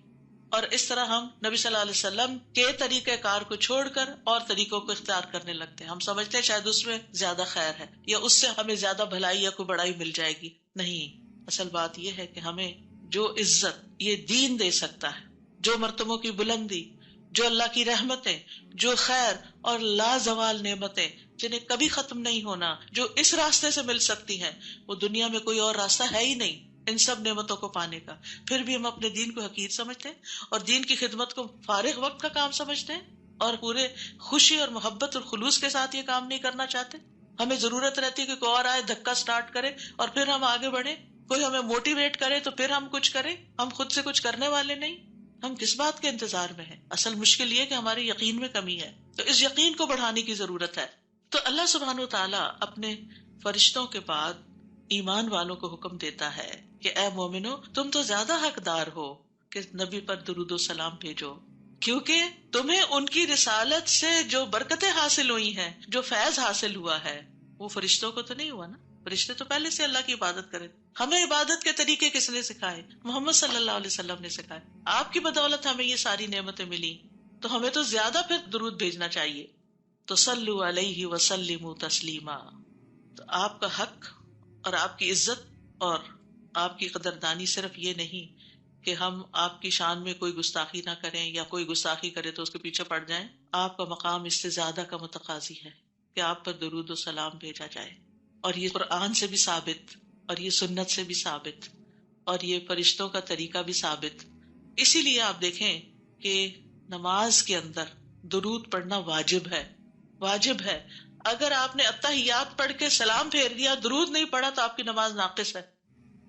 اور اس طرح ہم نبی صلی اللہ علیہ وسلم کے طریقہ کار کو چھوڑ کر اور طریقوں کو اختیار کرنے لگتے ہیں. ہم سمجھتے ہیں شاید اس میں زیادہ خیر ہے یا اس سے ہمیں زیادہ بھلائی یا کوئی بڑائی مل جائے گی. نہیں، اصل بات یہ ہے کہ ہمیں جو عزت یہ دین دے سکتا ہے، جو مرتبوں کی بلندی، جو اللہ کی رحمتیں، جو خیر اور لازوال نعمتیں جنہیں کبھی ختم نہیں ہونا، جو اس راستے سے مل سکتی ہیں، وہ دنیا میں کوئی اور راستہ ہے ہی نہیں ان سب نعمتوں کو پانے کا. پھر بھی ہم اپنے دین کو حقیر سمجھتے ہیں اور دین کی خدمت کو فارغ وقت کا کام سمجھتے ہیں اور پورے خوشی اور محبت اور خلوص کے ساتھ یہ کام نہیں کرنا چاہتے. ہمیں ضرورت رہتی ہے کہ کوئی اور آئے، دھکا سٹارٹ کرے اور پھر ہم آگے بڑھیں، کوئی ہمیں موٹیویٹ کرے تو پھر ہم کچھ کریں. ہم خود سے کچھ کرنے والے نہیں. ہم کس بات کے انتظار میں ہیں؟ اصل مشکل یہ کہ ہمارے یقین میں کمی ہے، تو اس یقین کو بڑھانے کی ضرورت ہے. تو اللہ سبحانہ وتعالی اپنے فرشتوں کے بعد ایمان والوں کو حکم دیتا ہے کہ اے مومنو، تم تو زیادہ حقدار ہو کہ نبی پر درود و سلام بھیجو، کیونکہ تمہیں ان کی رسالت سے جو برکتیں حاصل ہوئی ہیں، جو فیض حاصل ہوا ہے، وہ فرشتوں کو تو نہیں ہوا نا. فرشتے تو پہلے سے اللہ کی عبادت کرے. ہمیں عبادت کے طریقے کس نے سکھائے؟ محمد صلی اللہ علیہ وسلم نے سکھائے. آپ کی بدولت ہمیں یہ ساری نعمتیں ملی، تو ہمیں تو زیادہ پھر درود بھیجنا چاہیے. تو صلوا علیہ وسلموا تسلیما. تو آپ کا حق اور آپ کی عزت اور آپ کی قدردانی صرف یہ نہیں کہ ہم آپ کی شان میں کوئی گستاخی نہ کریں یا کوئی گستاخی کرے تو اس کے پیچھے پڑ جائیں. آپ کا مقام اس سے زیادہ کا متقاضی ہے کہ آپ پر درود و سلام بھیجا جائے. اور یہ قرآن سے بھی ثابت، اور یہ سنت سے بھی ثابت، اور یہ فرشتوں کا طریقہ بھی ثابت. اسی لیے آپ دیکھیں کہ نماز کے اندر درود پڑھنا واجب ہے. واجب ہے. اگر آپ نے اتحیات پڑھ کے سلام پھیر دیا، درود نہیں پڑھا، تو آپ کی نماز ناقص ہے.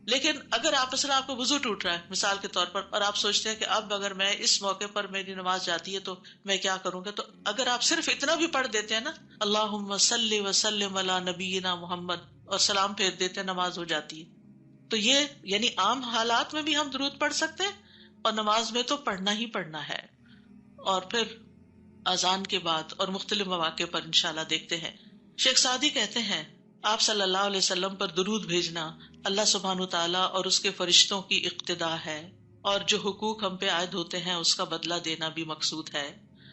لیکن اگر آپ مثلا آپ کو وضو ٹوٹ رہا ہے مثال کے طور پر، اور آپ سوچتے ہیں کہ اب اگر میں اس موقع پر میری نماز جاتی ہے تو میں کیا کروں گا، تو اگر آپ صرف اتنا بھی پڑھ دیتے ہیں نا، اللہم صلی وسلم علی نبینا محمد، اور سلام پھیر دیتے ہیں، نماز ہو جاتی ہے. تو یہ یعنی عام حالات میں بھی ہم درود پڑھ سکتے ہیں، اور نماز میں تو پڑھنا ہی پڑھنا ہے. اور پھر اذان کے بعد اور مختلف مواقع پر انشاءاللہ دیکھتے ہیں. شیخ سعدی کہتے ہیں آپ صلی اللہ علیہ وسلم پر درود بھیجنا اللہ سبحانہ تعالیٰ اور اس کے فرشتوں کی اقتداء ہے، اور جو حقوق ہم پہ عائد ہوتے ہیں اس کا بدلہ دینا بھی مقصود ہے.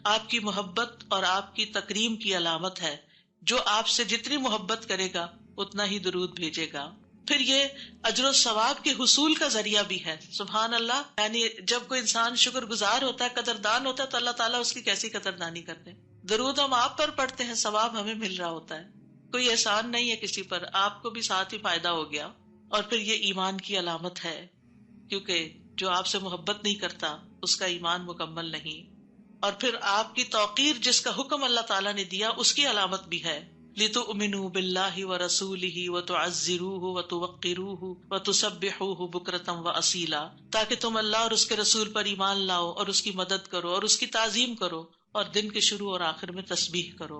آپ کی محبت اور آپ کی تکریم کی علامت ہے. جو آپ سے جتنی محبت کرے گا اتنا ہی درود بھیجے گا. پھر یہ اجر و ثواب کے حصول کا ذریعہ بھی ہے. سبحان اللہ. یعنی جب کوئی انسان شکر گزار ہوتا ہے، قدردان ہوتا ہے، تو اللہ تعالیٰ اس کی کیسی قدردانی کرتے ہیں. درود ہم آپ پر پڑھتے ہیں، ثواب ہمیں مل رہا ہوتا ہے. کوئی احسان نہیں ہے کسی پر، آپ کو بھی ساتھ ہی فائدہ ہو گیا. اور پھر یہ ایمان کی علامت ہے، کیونکہ جو آپ سے محبت نہیں کرتا اس کا ایمان مکمل نہیں. اور پھر آپ کی توقیر جس کا حکم اللہ تعالیٰ نے دیا اس کی علامت بھی ہے. لِتُؤْمِنُوا بِاللَّهِ وَرَسُولِهِ وَتُعَزِّرُوهُ وَتُوَقِّرُوهُ وَتُسَبِّحُوهُ بُكْرَةً وَأَصِيلًا، تاکہ تم اللہ اور اس کے رسول پر ایمان لاؤ اور اس کی مدد کرو اور اس کی تعظیم کرو اور دن کے شروع اور آخر میں تسبیح کرو.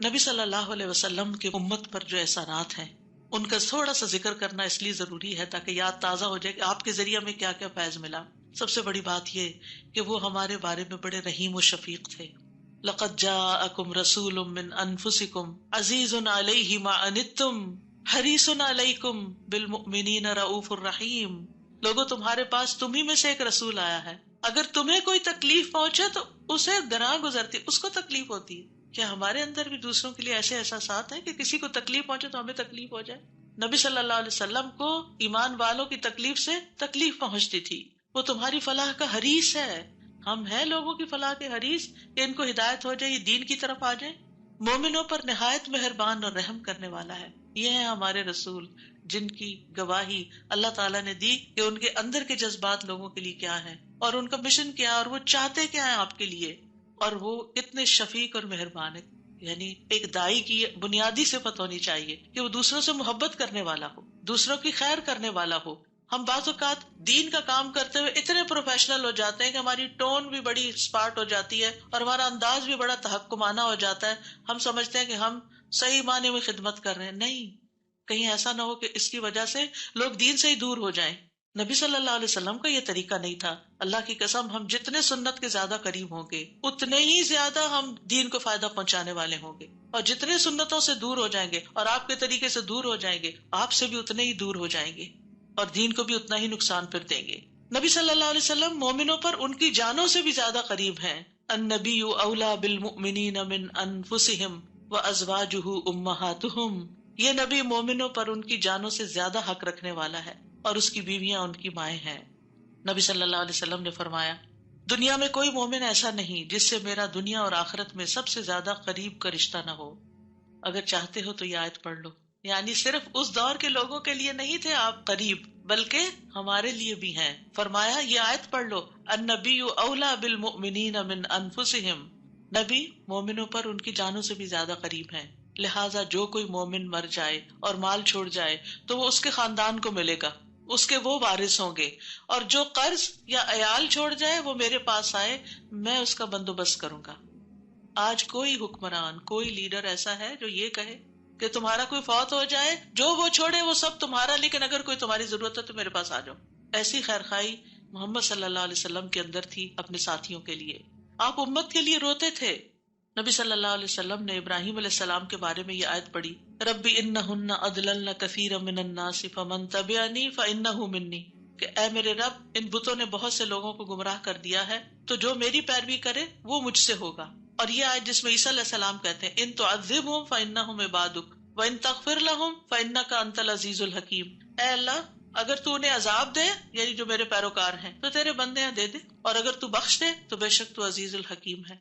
نبی صلی اللہ علیہ وسلم کی امت پر جو احسانات ہیں ان کا تھوڑا سا ذکر کرنا اس لیے ضروری ہے تاکہ یاد تازہ ہو جائے کہ آپ کے ذریعے میں کیا کیا فیض ملا. سب سے بڑی بات یہ کہ وہ ہمارے بارے میں بڑے رحیم و شفیق تھے. لَقَدْ جَاءَكُمْ رَسُولٌ مِّنْ أَنفُسِكُمْ عَزِيزٌ عَلَيْهِ مَا عَنِتُّمْ حَرِيصٌ عَلَيْكُمْ بِالْمُؤْمِنِينَ رَءُوفٌ رَحِيمٌ. لوگوں تمہارے پاس تمہیں میں سے ایک رسول آیا ہے، اگر تمہیں کوئی تکلیف پہنچے تو اسے گناہ گزرتی، اس کو تکلیف ہوتی ہے. کیا ہمارے اندر بھی دوسروں کے لیے ایسے احساسات ہیں کہ کسی کو تکلیف پہنچے تو ہمیں تکلیف ہو جائے؟ نبی صلی اللہ علیہ وسلم کو ایمان والوں کی تکلیف سے تکلیف پہنچتی تھی. وہ تمہاری فلاح کا حریص ہے. ہم ہیں لوگوں کی فلاح کے حریص کہ ان کو ہدایت ہو جائے، یہ دین کی طرف آ جائے. مومنوں پر نہایت مہربان اور رحم کرنے والا ہے. یہ ہیں ہمارے رسول جن کی گواہی اللہ تعالیٰ نے دی کہ ان کے اندر کے جذبات لوگوں کے لیے کیا ہیں اور ان کا مشن کیا اور وہ چاہتے کیا ہیں آپ کے لیے، اور وہ کتنے شفیق اور مہربان ہے. یعنی ایک دائی کی بنیادی صفت ہونی چاہیے کہ وہ دوسروں سے محبت کرنے والا ہو، دوسروں کی خیر کرنے والا ہو. ہم بعض اوقات دین کا کام کرتے ہوئے اتنے پروفیشنل ہو جاتے ہیں کہ ہماری ٹون بھی بڑی اسپارٹ ہو جاتی ہے اور ہمارا انداز بھی بڑا تحکمانہ ہو جاتا ہے. ہم سمجھتے ہیں کہ ہم صحیح معنی میں خدمت کر رہے ہیں. نہیں، کہیں ایسا نہ ہو کہ اس کی وجہ سے لوگ دین سے ہی دور ہو جائیں. نبی صلی اللہ علیہ وسلم کا یہ طریقہ نہیں تھا. اللہ کی قسم ہم جتنے سنت کے زیادہ قریب ہوں گے اتنے ہی زیادہ ہم دین کو فائدہ پہنچانے والے ہوں گے، اور جتنے سنتوں سے دور ہو جائیں گے اور آپ کے طریقے سے دور ہو جائیں گے آپ سے بھی اتنے ہی دور ہو جائیں گے اور دین کو بھی اتنا ہی نقصان پھر دیں گے. نبی صلی اللہ علیہ وسلم مومنوں پر ان کی جانوں سے بھی زیادہ قریب ہیں. النبی اولی بالمؤمنین من انفسہم وازواجہ امہاتہم. یہ نبی مومنوں پر ان کی جانوں سے زیادہ حق رکھنے والا ہے اور اس کی بیویاں ان کی مائیں ہیں. نبی صلی اللہ علیہ وسلم نے فرمایا دنیا میں کوئی مومن ایسا نہیں جس سے میرا دنیا اور آخرت میں سب سے زیادہ قریب کا رشتہ نہ ہو. اگر چاہتے ہو تو یہ آیت پڑھ لو. یعنی صرف اس دور کے لوگوں کے لیے نہیں تھے آپ قریب، بلکہ ہمارے لیے بھی ہیں. فرمایا یہ آیت پڑھ لو، النبی اولی بالمؤمنین من انفسہم. نبی مومنوں پر ان کی جانوں سے بھی زیادہ قریب ہیں. لہٰذا جو کوئی مومن مر جائے اور مال چھوڑ جائے تو وہ اس کے خاندان کو ملے گا، اس کے وہ وارث ہوں گے، اور جو قرض یا عیال چھوڑ جائے وہ میرے پاس آئے، میں اس کا بندوبست کروں گا. آج کوئی حکمران، کوئی لیڈر ایسا ہے جو یہ کہے کہ تمہارا کوئی فوت ہو جائے جو وہ چھوڑے وہ سب تمہارا، لیکن اگر کوئی تمہاری ضرورت ہے تو میرے پاس آ جاؤ؟ ایسی خیرخواہی محمد صلی اللہ علیہ وسلم کے اندر تھی اپنے ساتھیوں کے لیے. آپ امت کے لیے روتے تھے. نبی صلی اللہ علیہ وسلم نے ابراہیم علیہ السلام کے بارے میں یہ آیت پڑھی، رب انہن اضللن کثیرا من الناس فمن تبعنی فانہ منی، کہ اے میرے رب ان بتوں نے بہت سے لوگوں کو گمراہ کر دیا ہے تو جو میری پیروی کرے وہ مجھ سے ہوگا. اور یہ آیت جس میں عیسیٰ علیہ السلام کہتے ہیں ان تعذبہم فانہم عبادک وان تغفر لہم فانک انت العزیز الحکیم، اے اللہ اگر تو انہیں عذاب دے یعنی جو میرے پیروکار ہیں تو تیرے بندے ہیں دے دے، اور اگر تو بخش دے تو بے شک تو عزیز الحکیم ہے۔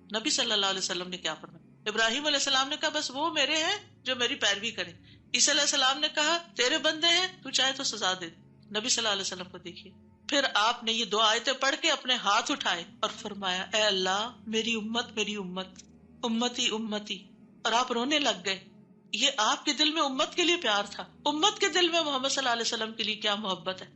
نبی صلی اللہ علیہ وسلم نے کیا فرمایا؟ ابراہیم علیہ السلام نے کہا بس وہ میرے ہیں جو میری پیروی کریں۔ عیسیٰ علیہ السلام نے کہا تیرے بندے ہیں تو چاہے تو سزا دے دے۔ نبی صلی اللہ علیہ وسلم کو دیکھیے، پھر آپ نے یہ دو آیتیں پڑھ کے اپنے ہاتھ اٹھائے اور فرمایا اے اللہ میری امت میری امت، امتی امتی، اور آپ رونے لگ گئے۔ یہ آپ کے دل میں امت کے لیے پیار تھا، امت کے دل میں محمد صلی اللہ علیہ وسلم کے لیے کیا محبت ہے۔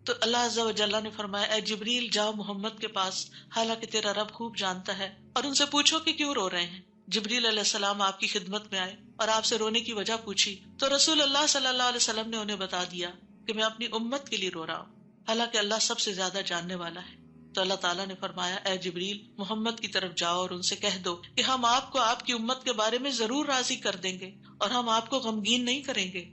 تو اللہ عز و جل نے فرمایا اے جبریل جاؤ محمد کے پاس، حالانکہ تیرا رب خوب جانتا ہے، اور ان سے پوچھو کہ کیوں رو رہے ہیں۔ جبریل علیہ السلام آپ کی خدمت میں آئے اور آپ سے رونے کی وجہ پوچھی تو رسول اللہ صلی اللہ علیہ وسلم نے انہیں بتا دیا کہ میں اپنی امت کے لیے رو رہا ہوں، حالانکہ اللہ سب سے زیادہ جاننے والا ہے۔ تو اللہ تعالیٰ نے فرمایا اے جبریل محمد کی طرف جاؤ اور ان سے کہہ دو کہ ہم آپ کو آپ کی امت کے بارے میں ضرور راضی کر دیں گے اور ہم آپ کو غمگین نہیں کریں گے۔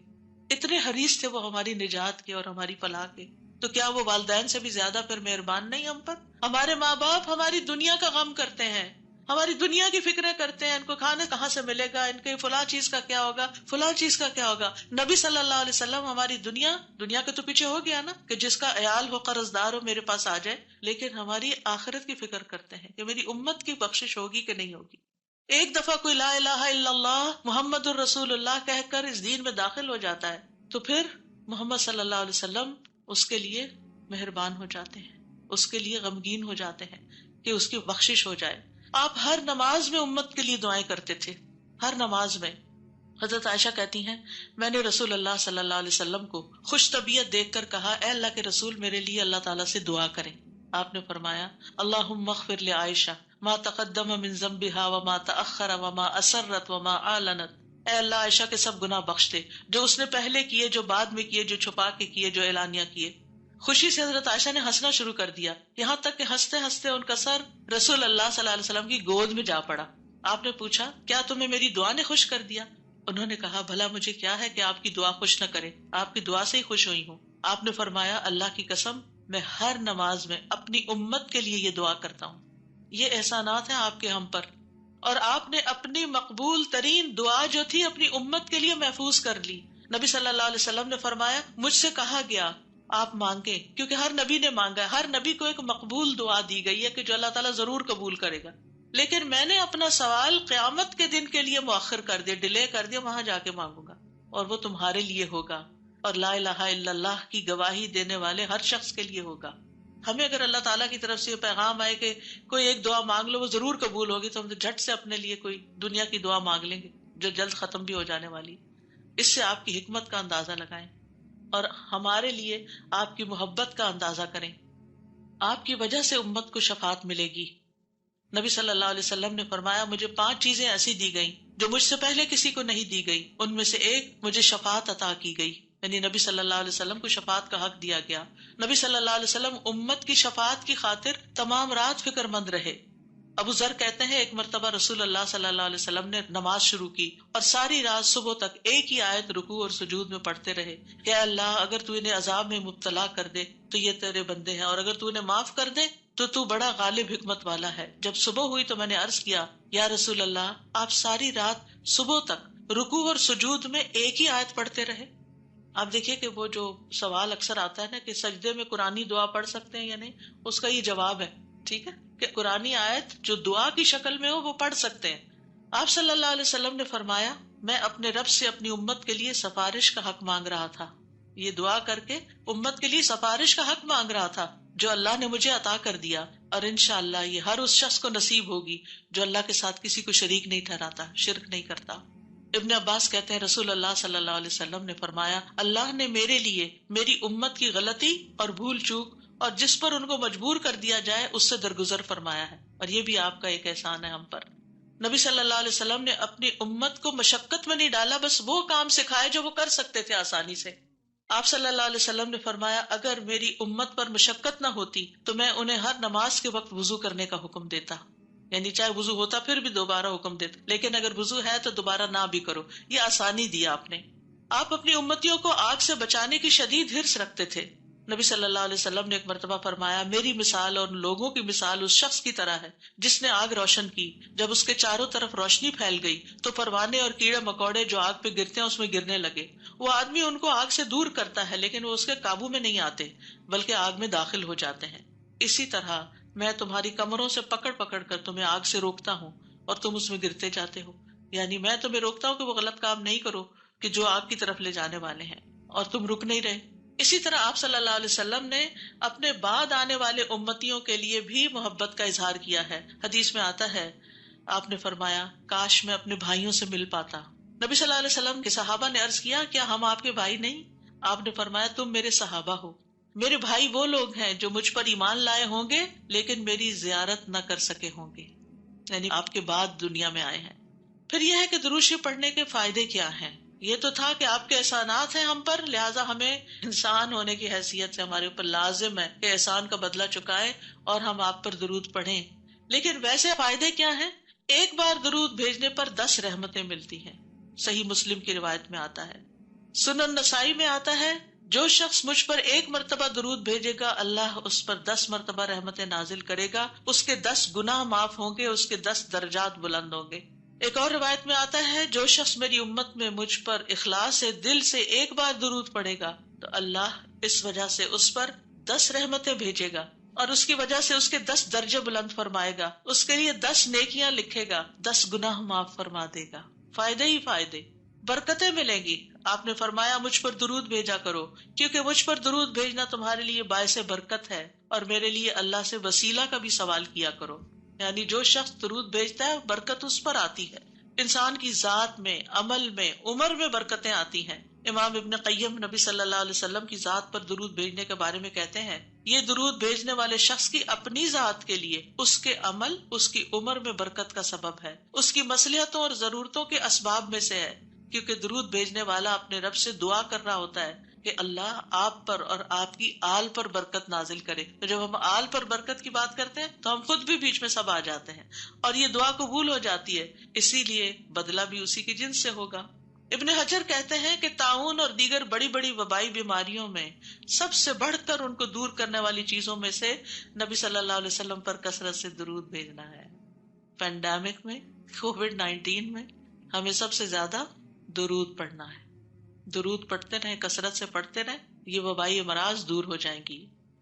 اتنے حریص تھے وہ ہماری نجات کے اور ہماری فلاح کے، تو کیا وہ والدین سے بھی زیادہ پھر مہربان نہیں ہم پر؟ ہمارے ماں باپ ہماری دنیا کا غم کرتے ہیں، ہماری دنیا کی فکریں کرتے ہیں، ان کو کھانا کہاں سے ملے گا، ان کے فلاں چیز کا کیا ہوگا، فلاں چیز کا کیا ہوگا۔ نبی صلی اللہ علیہ وسلم ہماری دنیا کے تو پیچھے ہو گیا نا کہ جس کا عیال ہو قرض دار ہو میرے پاس آ جائے، لیکن ہماری آخرت کی فکر کرتے ہیں کہ میری امت کی بخشش ہوگی کہ نہیں ہوگی۔ ایک دفعہ کوئی لا الہ الا اللہ محمد الرسول اللہ کہہ کر اس دین میں داخل ہو جاتا ہے تو پھر محمد صلی اللہ علیہ وسلم اس کے لیے مہربان ہو جاتے ہیں، اس کے لیے غمگین ہو جاتے ہیں کہ اس کی بخشش ہو جائے۔ آپ ہر نماز میں امت کے لیے دعائیں کرتے تھے، ہر نماز میں۔ حضرت عائشہ کہتی ہیں میں نے رسول اللہ صلی اللہ علیہ وسلم کو خوش طبیعت دیکھ کر کہا اے اللہ کے رسول میرے لیے اللہ تعالیٰ سے دعا کریں۔ آپ نے فرمایا اللہم اغفر لعائشہ ما تقدم من ذنبها وما تأخر وما اسرت وما اعلنت، اے اللہ عائشہ کے سب گناہ بخش دے، جو اس نے پہلے کیے، جو بعد میں کیے، جو چھپا کے کیے، جو اعلانیہ کیے۔ خوشی سے حضرت عائشہ نے ہنسنا شروع کر دیا، یہاں تک کہ ہنستے ہنستے ان کا سر رسول اللہ صلی اللہ علیہ وسلم کی گود میں جا پڑا۔ آپ نے پوچھا کیا تمہیں میری دعا نے خوش کر دیا؟ انہوں نے کہا بھلا مجھے کیا ہے کہ آپ کی دعا خوش نہ کرے، آپ کی دعا سے ہی خوش ہوئی ہوں۔ آپ نے فرمایا اللہ کی قسم میں ہر نماز میں اپنی امت کے لیے یہ دعا کرتا ہوں۔ یہ احسانات ہیں آپ کے ہم پر، اور آپ نے اپنی مقبول ترین دعا جو تھی اپنی امت کے لیے محفوظ کر لی۔ نبی صلی اللہ علیہ وسلم نے فرمایا مجھ سے کہا گیا آپ مانگیں، کیونکہ ہر نبی نے مانگا ہے، ہر نبی کو ایک مقبول دعا دی گئی ہے کہ جو اللہ تعالیٰ ضرور قبول کرے گا، لیکن میں نے اپنا سوال قیامت کے دن کے لیے مؤخر کر دیا، ڈیلے کر دیا، وہاں جا کے مانگوں گا، اور وہ تمہارے لیے ہوگا، اور لا الہ الا اللہ کی گواہی دینے والے ہر شخص کے لیے ہوگا۔ ہمیں اگر اللہ تعالیٰ کی طرف سے یہ پیغام آئے کہ کوئی ایک دعا مانگ لو وہ ضرور قبول ہوگی، تو ہم تو جھٹ سے اپنے لیے کوئی دنیا کی دعا مانگ لیں گے جو جلد ختم بھی ہو جانے والی۔ اس سے آپ کی حکمت کا اندازہ لگائیں اور ہمارے لیے آپ کی محبت کا اندازہ کریں۔ آپ کی وجہ سے امت کو شفاعت ملے گی۔ نبی صلی اللہ علیہ وسلم نے فرمایا مجھے 5 چیزیں ایسی دی گئیں جو مجھ سے پہلے کسی کو نہیں دی گئی، ان میں سے ایک مجھے شفاعت عطا کی گئی، یعنی نبی صلی اللہ علیہ وسلم کو شفاعت کا حق دیا گیا۔ نبی صلی اللہ علیہ وسلم امت کی شفاعت کی خاطر تمام رات فکر مند رہے۔ ابو ذر کہتے ہیں ایک مرتبہ رسول اللہ صلی اللہ علیہ وسلم نے نماز شروع کی اور ساری رات صبح تک ایک ہی آیت رکوع اور سجود میں پڑھتے رہے کہ اے اللہ اگر تو انہیں عذاب میں مبتلا کر دے تو یہ تیرے بندے ہیں، اور اگر تو انہیں معاف کر دے تو تو بڑا غالب حکمت والا ہے۔ جب صبح ہوئی تو میں نے عرض کیا یا رسول اللہ آپ ساری رات صبح تک رکوع اور سجود میں ایک ہی آیت پڑھتے رہے؟ آپ دیکھیے کہ وہ جو سوال اکثر آتا ہے نا کہ سجدے میں قرآنی دعا پڑھ سکتے ہیں یا نہیں، اس کا یہ جواب ہے، ٹھیک ہے، کہ قرآنی آیت جو دعا کی شکل میں ہو وہ پڑھ سکتے ہیں۔ آپ صلی اللہ علیہ وسلم نے فرمایا میں اپنے رب سے اپنی امت کے لیے سفارش کا حق مانگ رہا تھا، یہ دعا کر کے امت کے لیے سفارش کا حق مانگ رہا تھا جو اللہ نے مجھے عطا کر دیا، اور انشاءاللہ یہ ہر اس شخص کو نصیب ہوگی جو اللہ کے ساتھ کسی کو شریک نہیں ٹھہراتا، شرک نہیں کرتا۔ ابن عباس کہتے ہیں رسول اللہ صلی اللہ علیہ وسلم نے فرمایا اللہ نے میرے لیے میری امت کی غلطی اور بھول چوک اور جس پر ان کو مجبور کر دیا جائے اس سے درگزر فرمایا ہے، اور یہ بھی آپ کا ایک احسان ہے ہم پر۔ نبی صلی اللہ علیہ وسلم نے اپنی امت کو مشقت میں نہیں ڈالا، بس وہ کام سکھائے جو وہ کر سکتے تھے آسانی سے۔ آپ صلی اللہ علیہ وسلم نے فرمایا اگر میری امت پر مشقت نہ ہوتی تو میں انہیں ہر نماز کے وقت وضو کرنے کا حکم دیتا، یعنی چاہے وضو ہوتا پھر بھی دوبارہ حکم دیتا، لیکن اگر وضو ہے تو دوبارہ نہ بھی کرو، یہ آسانی دی آپ نے۔ آپ اپنی امتیوں کو آگ سے بچانے کی شدید حرص رکھتے تھے۔ نبی صلی اللہ علیہ وسلم نے ایک مرتبہ فرمایا، میری مثال اور لوگوں کی مثال اس شخص کی طرح ہے جس نے آگ روشن کی، جب اس کے چاروں طرف روشنی پھیل گئی تو پروانے اور کیڑے مکوڑے جو آگ پہ گرتے ہیں اس میں گرنے لگے۔ وہ آدمی ان کو آگ سے دور کرتا ہے لیکن وہ اس کے قابو میں نہیں آتے بلکہ آگ میں داخل ہو جاتے ہیں۔ اسی طرح میں تمہاری کمروں سے پکڑ پکڑ کر تمہیں آگ سے روکتا ہوں اور تم اس میں گرتے جاتے ہو، یعنی میں تمہیں روکتا ہوں کہ وہ غلط کام نہیں کرو کہ جو آگ کی طرف لے جانے والے ہیں، اور تم رک نہیں رہے۔ اسی طرح آپ صلی اللہ علیہ وسلم نے اپنے بعد آنے والے امتیوں کے لیے بھی محبت کا اظہار کیا ہے۔ حدیث میں آتا ہے، آپ نے فرمایا، کاش میں اپنے بھائیوں سے مل پاتا۔ نبی صلی اللہ علیہ وسلم کے صحابہ نے عرض کیا، کیا ہم آپ کے بھائی نہیں؟ آپ نے فرمایا، تم میرے صحابہ ہو۔ میرے بھائی وہ لوگ ہیں جو مجھ پر ایمان لائے ہوں گے لیکن میری زیارت نہ کر سکے ہوں گے، یعنی آپ کے بعد دنیا میں آئے ہیں۔ پھر یہ ہے کہ درود شریف پڑھنے کے فائدے کیا ہیں؟ یہ تو تھا کہ آپ کے احسانات ہیں ہم پر، لہٰذا ہمیں انسان ہونے کی حیثیت سے ہمارے اوپر لازم ہے کہ احسان کا بدلہ چکائے اور ہم آپ پر درود پڑھیں۔ لیکن ویسے فائدے کیا ہیں؟ ایک بار درود بھیجنے پر 10 رحمتیں ملتی ہیں، صحیح مسلم کی روایت میں آتا ہے۔ سنن نسائی میں آتا ہے، جو شخص مجھ پر 1 مرتبہ درود بھیجے گا اللہ اس پر 10 مرتبہ رحمتیں نازل کرے گا، اس کے 10 گناہ معاف ہوں گے، اس کے 10 درجات بلند ہوں گے۔ ایک اور روایت میں آتا ہے، جو شخص میری امت میں مجھ پر اخلاص سے دل سے 1 بار درود پڑھے گا تو اللہ اس وجہ سے اس پر 10 رحمتیں بھیجے گا اور اس کی وجہ سے اس کے 10 درجے بلند فرمائے گا، اس کے لیے 10 نیکیاں لکھے گا، 10 گناہ معاف فرما دے گا۔ فائدے ہی فائدے، برکتیں ملیں گی۔ آپ نے فرمایا، مجھ پر درود بھیجا کرو کیونکہ مجھ پر درود بھیجنا تمہارے لیے باعث برکت ہے، اور میرے لیے اللہ سے وسیلہ کا بھی سوال کیا کرو، یعنی جو شخص درود بھیجتا ہے برکت اس پر آتی ہے، انسان کی ذات میں، عمل میں، عمر میں برکتیں آتی ہیں۔ امام ابن قیم نبی صلی اللہ علیہ وسلم کی ذات پر درود بھیجنے کے بارے میں کہتے ہیں، یہ درود بھیجنے والے شخص کی اپنی ذات کے لیے، اس کے عمل، اس کی عمر میں برکت کا سبب ہے، اس کی مصلحتوں اور ضرورتوں کے اسباب میں سے ہے، کیونکہ درود بھیجنے والا اپنے رب سے دعا کر رہا ہوتا ہے کہ اللہ آپ پر اور آپ کی آل پر برکت نازل کرے۔ تو جب ہم آل پر برکت کی بات کرتے ہیں تو ہم خود بھی بیچ میں سب آ جاتے ہیں اور یہ دعا قبول ہو جاتی ہے، اسی لیے بدلہ بھی اسی کی جنس سے ہوگا۔ ابن حجر کہتے ہیں کہ طاعون اور دیگر بڑی بڑی وبائی بیماریوں میں سب سے بڑھ کر ان کو دور کرنے والی چیزوں میں سے نبی صلی اللہ علیہ وسلم پر کثرت سے درود بھیجنا ہے۔ پینڈیمک میں، کووڈ-19 میں ہمیں سب سے زیادہ درود پڑھنا ہے۔ درود پڑھتے رہیں، کثرت سے پڑھتے رہیں، یہ وبائی امراض دور ہو جائیں گی۔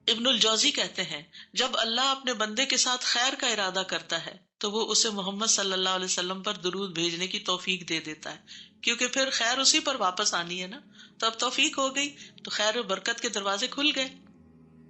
ابن الجوزی کہتے ہیں، جب اللہ اپنے بندے کے ساتھ خیر کا ارادہ کرتا ہے تو وہ اسے محمد صلی اللہ علیہ وسلم پر درود بھیجنے کی توفیق دے دیتا ہے، کیونکہ پھر خیر اسی پر واپس آنی ہے نا، تو اب توفیق ہو گئی تو خیر و برکت کے دروازے کھل گئے۔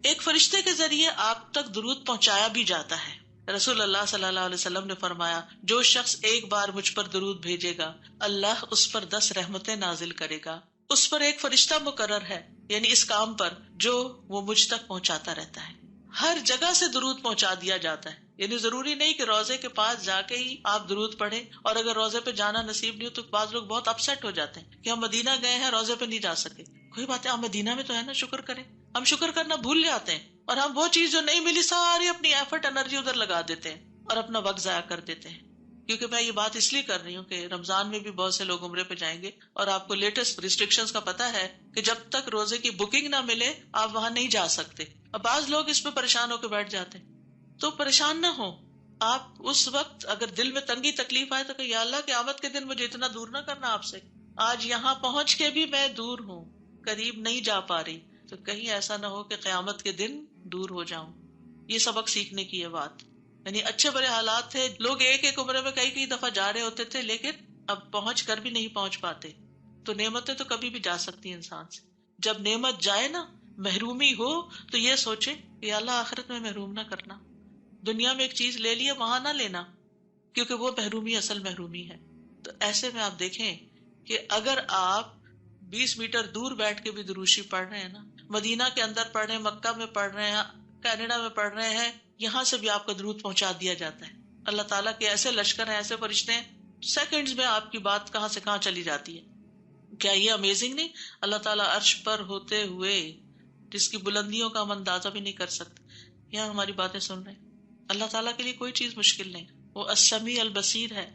ایک فرشتے کے ذریعے آپ تک درود پہنچایا بھی جاتا ہے۔ رسول اللہ صلی اللہ علیہ وسلم نے فرمایا، جو شخص 1 بار مجھ پر درود بھیجے گا اللہ اس پر 10 رحمتیں نازل کرے گا، اس پر ایک فرشتہ مقرر ہے، یعنی اس کام پر جو وہ مجھ تک پہنچاتا رہتا ہے۔ ہر جگہ سے درود پہنچا دیا جاتا ہے، یعنی ضروری نہیں کہ روزے کے پاس جا کے ہی آپ درود پڑھیں، اور اگر روزے پہ جانا نصیب نہیں ہو تو بعض لوگ بہت اپسیٹ ہو جاتے ہیں کہ ہم مدینہ گئے ہیں روزے پہ نہیں جا سکے۔ کوئی بات ہے، ہم مدینہ میں تو ہے نا، شکر کریں۔ ہم شکر کرنا بھول جاتے ہیں اور ہم وہ چیز جو نہیں ملی ساری اپنی ایفرٹ انرجی ادھر لگا دیتے ہیں اور اپنا وقت ضائع کر دیتے ہیں۔ کیونکہ میں یہ بات اس لیے کر رہی ہوں کہ رمضان میں بھی بہت سے لوگ عمرے پہ جائیں گے، اور آپ کو لیٹسٹ ریسٹرکشنز کا پتہ ہے کہ جب تک روزے کی بکنگ نہ ملے آپ وہاں نہیں جا سکتے۔ اب بعض لوگ اس پہ پریشان ہو کے بیٹھ جاتے ہیں، تو پریشان نہ ہو آپ۔ اس وقت اگر دل میں تنگی تکلیف آئے تو کہ یا اللہ قیامت کے دن مجھے اتنا دور نہ کرنا آپ سے، آج یہاں پہنچ کے بھی میں دور ہوں، قریب نہیں جا پا رہی، تو کہیں ایسا نہ ہو کہ قیامت کے دن دور ہو جاؤں۔ یہ سبق سیکھنے کی ہے بات، یعنی اچھے برے حالات تھے، لوگ ایک عمرے میں کئی دفعہ جا رہے ہوتے تھے لیکن اب پہنچ کر بھی نہیں پہنچ پاتے۔ تو نعمتیں تو کبھی بھی جا سکتی ہیں انسان سے، جب نعمت جائے نا، محرومی ہو تو یہ سوچے کہ اللہ آخرت میں محروم نہ کرنا، دنیا میں ایک چیز لے لی وہاں نہ لینا، کیونکہ وہ محرومی اصل محرومی ہے۔ تو ایسے میں آپ دیکھیں کہ اگر آپ 20 میٹر دور بیٹھ کے بھی درود شریف پڑھ رہے ہیں نا، مدینہ کے اندر پڑھ رہے ہیں، مکہ میں پڑھ رہے ہیں، کینیڈا میں پڑھ رہے ہیں، یہاں سے بھی آپ کا درود پہنچا دیا جاتا ہے۔ اللہ تعالیٰ کے ایسے لشکر ہیں، ایسے فرشتے ہیں، سیکنڈز میں آپ کی بات کہاں سے کہاں چلی جاتی ہے۔ کیا یہ امیزنگ نہیں؟ اللہ تعالیٰ عرش پر ہوتے ہوئے جس کی بلندیوں کا ہم اندازہ بھی نہیں کر سکتے، یہاں ہماری باتیں سن رہے ہیں۔ اللہ تعالیٰ کے لیے کوئی چیز مشکل نہیں، وہ السمیع البصیر ہے۔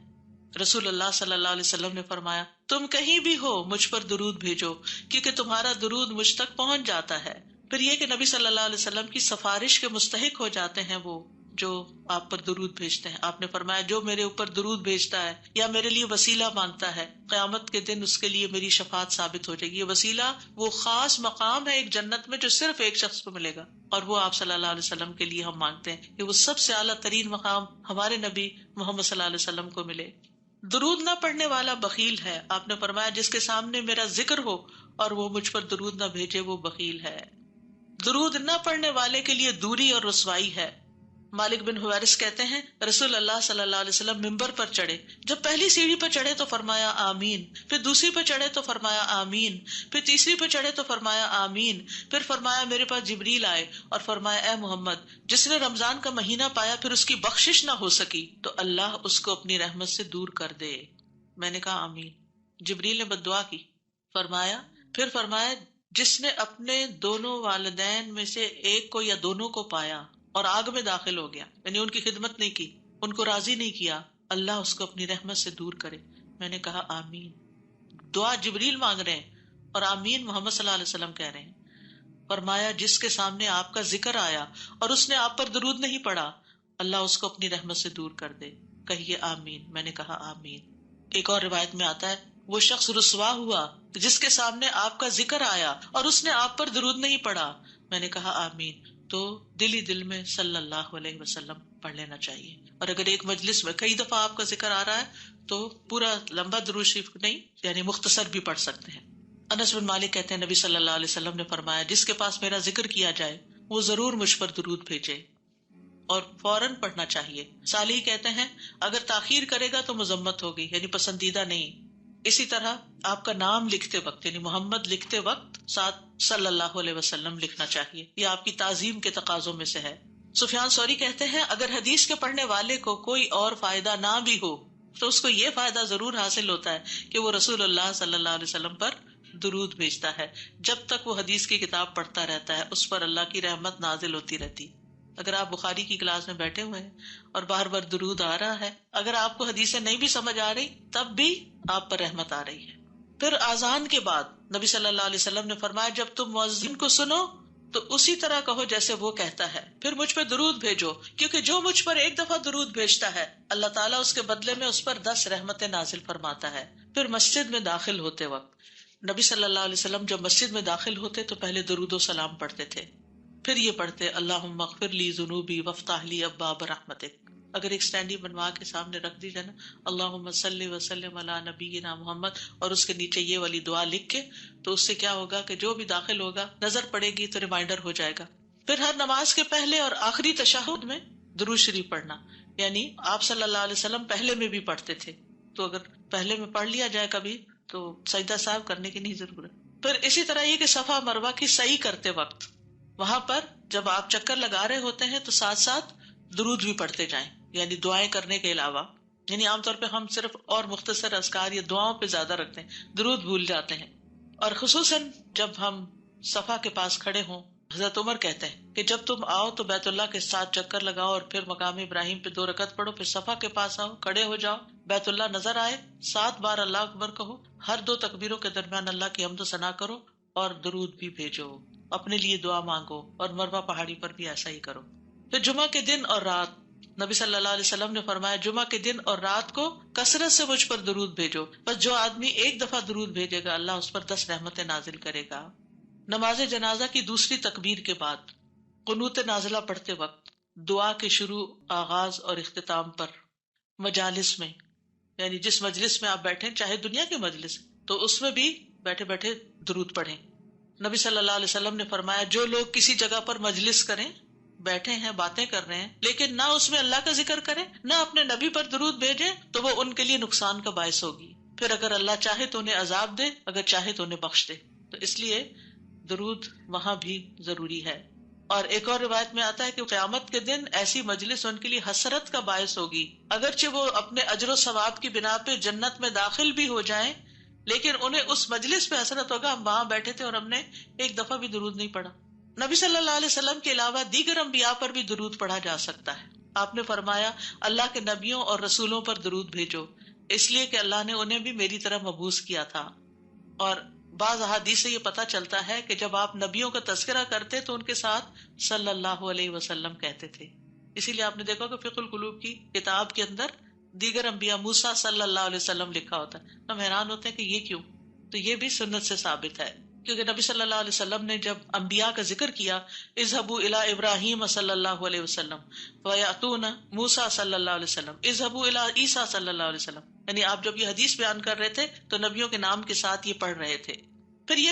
رسول اللہ صلی اللہ علیہ وسلم نے فرمایا، تم کہیں بھی ہو مجھ پر درود بھیجو کیونکہ تمہارا درود مجھ تک پہنچ جاتا ہے، پھر یہ کہ نبی صلی اللہ علیہ وسلم کی سفارش کے مستحق ہو جاتے ہیں وہ جو آپ پر درود بھیجتے ہیں. آپ نے فرمایا جو میرے اوپر درود بھیجتا ہے یا میرے لیے وسیلہ مانگتا ہے قیامت کے دن اس کے لیے میری شفاعت ثابت ہو جائے گی. یہ وسیلہ وہ خاص مقام ہے ایک جنت میں جو صرف ایک شخص کو ملے گا، اور وہ آپ صلی اللہ علیہ وسلم کے لیے ہم مانگتے ہیں کہ وہ سب سے اعلیٰ ترین مقام ہمارے نبی محمد صلی اللہ علیہ وسلم کو ملے. درود نہ پڑھنے والا بخیل ہے. آپ نے فرمایا جس کے سامنے میرا ذکر ہو اور وہ مجھ پر درود نہ بھیجے وہ بخیل ہے. درود نہ پڑھنے والے کے لیے دوری اور رسوائی ہے. مالک بن حویرث کہتے ہیں رسول اللہ صلی اللہ علیہ وسلم ممبر پر چڑھے، جب پہلی سیڑھی پر چڑھے تو فرمایا آمین، پھر دوسری پر چڑھے تو فرمایا آمین، پھر تیسری پر چڑھے تو فرمایا آمین، پھر فرمایا میرے پاس جبریل آئے اور فرمایا اے محمد جس نے رمضان کا مہینہ پایا پھر اس کی بخشش نہ ہو سکی تو اللہ اس کو اپنی رحمت سے دور کر دے. میں نے کہا آمین. جبریل نے بد دعا کی. پھر فرمایا جس نے اپنے دونوں والدین میں سے ایک کو یا دونوں کو پایا اور آگ میں داخل ہو گیا، یعنی ان کی خدمت نہیں کی، ان کو راضی نہیں کیا، اللہ اس کو اپنی رحمت سے دور کرے. میں نے کہا آمین. دعا جبریل مانگ رہے ہیں اور آمین محمد صلی اللہ علیہ وسلم کہہ رہے ہیں. فرمایا جس کے سامنے آپ کا ذکر آیا اور اس نے آپ پر درود نہیں پڑھا اللہ اس کو اپنی رحمت سے دور کر دے. کہیے آمین. میں نے کہا آمین. ایک اور روایت میں آتا ہے وہ شخص رسوا ہوا جس کے سامنے آپ کا ذکر آیا اور اس نے آپ پر درود نہیں پڑھا. میں نے کہا آمین. تو دل ہی دل میں صلی اللہ علیہ وسلم پڑھ لینا چاہیے. اور اگر ایک مجلس میں کئی دفعہ آپ کا ذکر آ رہا ہے تو پورا لمبا درود شریف نہیں، یعنی مختصر بھی پڑھ سکتے ہیں. انس بن مالک کہتے ہیں نبی صلی اللہ علیہ وسلم نے فرمایا جس کے پاس میرا ذکر کیا جائے وہ ضرور مجھ پر درود بھیجے اور فوراً پڑھنا چاہیے. صالح کہتے ہیں اگر تاخیر کرے گا تو مذمت ہوگی، یعنی پسندیدہ نہیں. اسی طرح آپ کا نام لکھتے وقت یعنی محمد لکھتے وقت ساتھ صلی اللہ علیہ وسلم لکھنا چاہیے. یہ آپ کی تعظیم کے تقاضوں میں سے ہے. سفیان ثوری کہتے ہیں اگر حدیث کے پڑھنے والے کو کوئی اور فائدہ نہ بھی ہو تو اس کو یہ فائدہ ضرور حاصل ہوتا ہے کہ وہ رسول اللہ صلی اللہ علیہ وسلم پر درود بھیجتا ہے. جب تک وہ حدیث کی کتاب پڑھتا رہتا ہے اس پر اللہ کی رحمت نازل ہوتی رہتی. اگر آپ بخاری کی کلاس میں بیٹھے ہوئے ہیں اور بار بار درود آ رہا ہے، اگر آپ کو حدیثیں نہیں بھی سمجھ آ رہی تب بھی آپ پر رحمت آ رہی ہے. پھر آذان کے بعد نبی صلی اللہ علیہ وسلم نے فرمایا جب تم مؤذن کو سنو تو اسی طرح کہو جیسے وہ کہتا ہے، پھر مجھ پہ درود بھیجو کیونکہ جو مجھ پر ایک دفعہ درود بھیجتا ہے اللہ تعالیٰ اس کے بدلے میں اس پر 10 رحمتیں نازل فرماتا ہے. پھر مسجد میں داخل ہوتے وقت نبی صلی اللہ علیہ وسلم جب مسجد میں داخل ہوتے تو پہلے درود و سلام پڑھتے تھے، پھر یہ پڑھتے اللہم اغفر لی ذنوبی وافتح لی ابواب رحمتک. اگر ایک سٹینڈی بنوا کے سامنے رکھ دی جائے نا اللہم صلی وسلم علی نبینا محمد اور اس کے نیچے یہ والی دعا لکھ کے، تو اس سے کیا ہوگا کہ جو بھی داخل ہوگا نظر پڑے گی تو ریمائنڈر ہو جائے گا. پھر ہر نماز کے پہلے اور آخری تشہد میں درود شریف پڑھنا، یعنی آپ صلی اللہ علیہ وسلم پہلے میں بھی پڑھتے تھے تو اگر پہلے میں پڑھ لیا جائے کبھی تو سجدہ صاحب کرنے کی نہیں ضرورت. پھر اسی طرح یہ کہ صفا مروہ کی سعی کرتے وقت وہاں پر جب آپ چکر لگا رہے ہوتے ہیں تو ساتھ ساتھ درود بھی پڑھتے جائیں، یعنی دعائیں کرنے کے علاوہ. یعنی عام طور پہ ہم صرف اور مختصر اذکار یا دعاؤں پہ زیادہ رکھتے ہیں، درود بھول جاتے ہیں. اور خصوصاً جب ہم صفا کے پاس کھڑے ہوں، حضرت عمر کہتے ہیں کہ جب تم آؤ تو بیت اللہ کے ساتھ چکر لگاؤ اور پھر مقام ابراہیم پہ 2 رکعت پڑھو، پھر صفا کے پاس آؤ، کھڑے ہو جاؤ، بیت اللہ نظر آئے، 7 بار اللہ اکبر کہو، ہر 2 تکبیروں کے درمیان اللہ کی حمد و ثنا کرو اور درود بھی بھیجو، اپنے لیے دعا مانگو، اور مروہ پہاڑی پر بھی ایسا ہی کرو. پھر جمعہ کے دن اور رات نبی صلی اللہ علیہ وسلم نے فرمایا جمعہ کے دن اور رات کو کثرت سے مجھ پر درود بھیجو، بس جو آدمی ایک دفعہ درود بھیجے گا اللہ اس پر 10 رحمتیں نازل کرے گا. نماز جنازہ کی دوسری تکبیر کے بعد قنوت نازلہ پڑھتے وقت دعا کے شروع، آغاز اور اختتام پر مجالس میں، یعنی جس مجلس میں آپ بیٹھیں چاہے دنیا کے مجلس تو اس میں بھی بیٹھے بیٹھے درود پڑھیں. نبی صلی اللہ علیہ وسلم نے فرمایا جو لوگ کسی جگہ پر مجلس کریں، بیٹھے ہیں باتیں کر رہے ہیں لیکن نہ اس میں اللہ کا ذکر کریں نہ اپنے نبی پر درود بھیجیں تو وہ ان کے لیے نقصان کا باعث ہوگی. پھر اگر اللہ چاہے تو انہیں عذاب دے، اگر چاہے تو انہیں بخش دے. تو اس لیے درود وہاں بھی ضروری ہے. اور ایک اور روایت میں آتا ہے کہ قیامت کے دن ایسی مجلس ان کے لیے حسرت کا باعث ہوگی، اگرچہ وہ اپنے اجر و ثواب کی بنا پہ جنت میں داخل بھی ہو جائیں لیکن انہیں اس مجلس پہ حسرت ہوگا ہم وہاں بیٹھے تھے اور ہم نے ایک دفعہ بھی درود نہیں پڑھا. نبی صلی اللہ علیہ وسلم کے علاوہ دیگر انبیاء پر بھی درود پڑھا جا سکتا ہے. آپ نے فرمایا اللہ کے نبیوں اور رسولوں پر درود بھیجو، اس لیے کہ اللہ نے انہیں بھی میری طرح مبعوث کیا تھا. اور بعض احادیث سے یہ پتہ چلتا ہے کہ جب آپ نبیوں کا تذکرہ کرتے تو ان کے ساتھ صلی اللہ علیہ وسلم کہتے تھے. اسی لیے آپ نے دیکھا کہ فقہ القلوب کی کتاب کے اندر دیگر انبیاء موسیٰ صلی اللہ علیہ وسلم لکھا ہوتا ہے. ہم حیران ہوتے ہیں کہ یہ کیوں؟ تو یہ بھی سنت سے ثابت ہے، کیونکہ نبی صلی اللہ علیہ وسلم نے جب انبیاء کا ذکر کیا، اذهبوا الى ابراہیم صلی اللہ علیہ وسلم ویاتون موسیٰ صلی اللہ علیہ وسلم اذهبوا الى عیسیٰ صلی اللہ علیہ وسلم، یعنی آپ جب یہ حدیث بیان کر رہے تھے تو نبیوں کے نام کے ساتھ یہ پڑھ رہے تھے. پھر یہ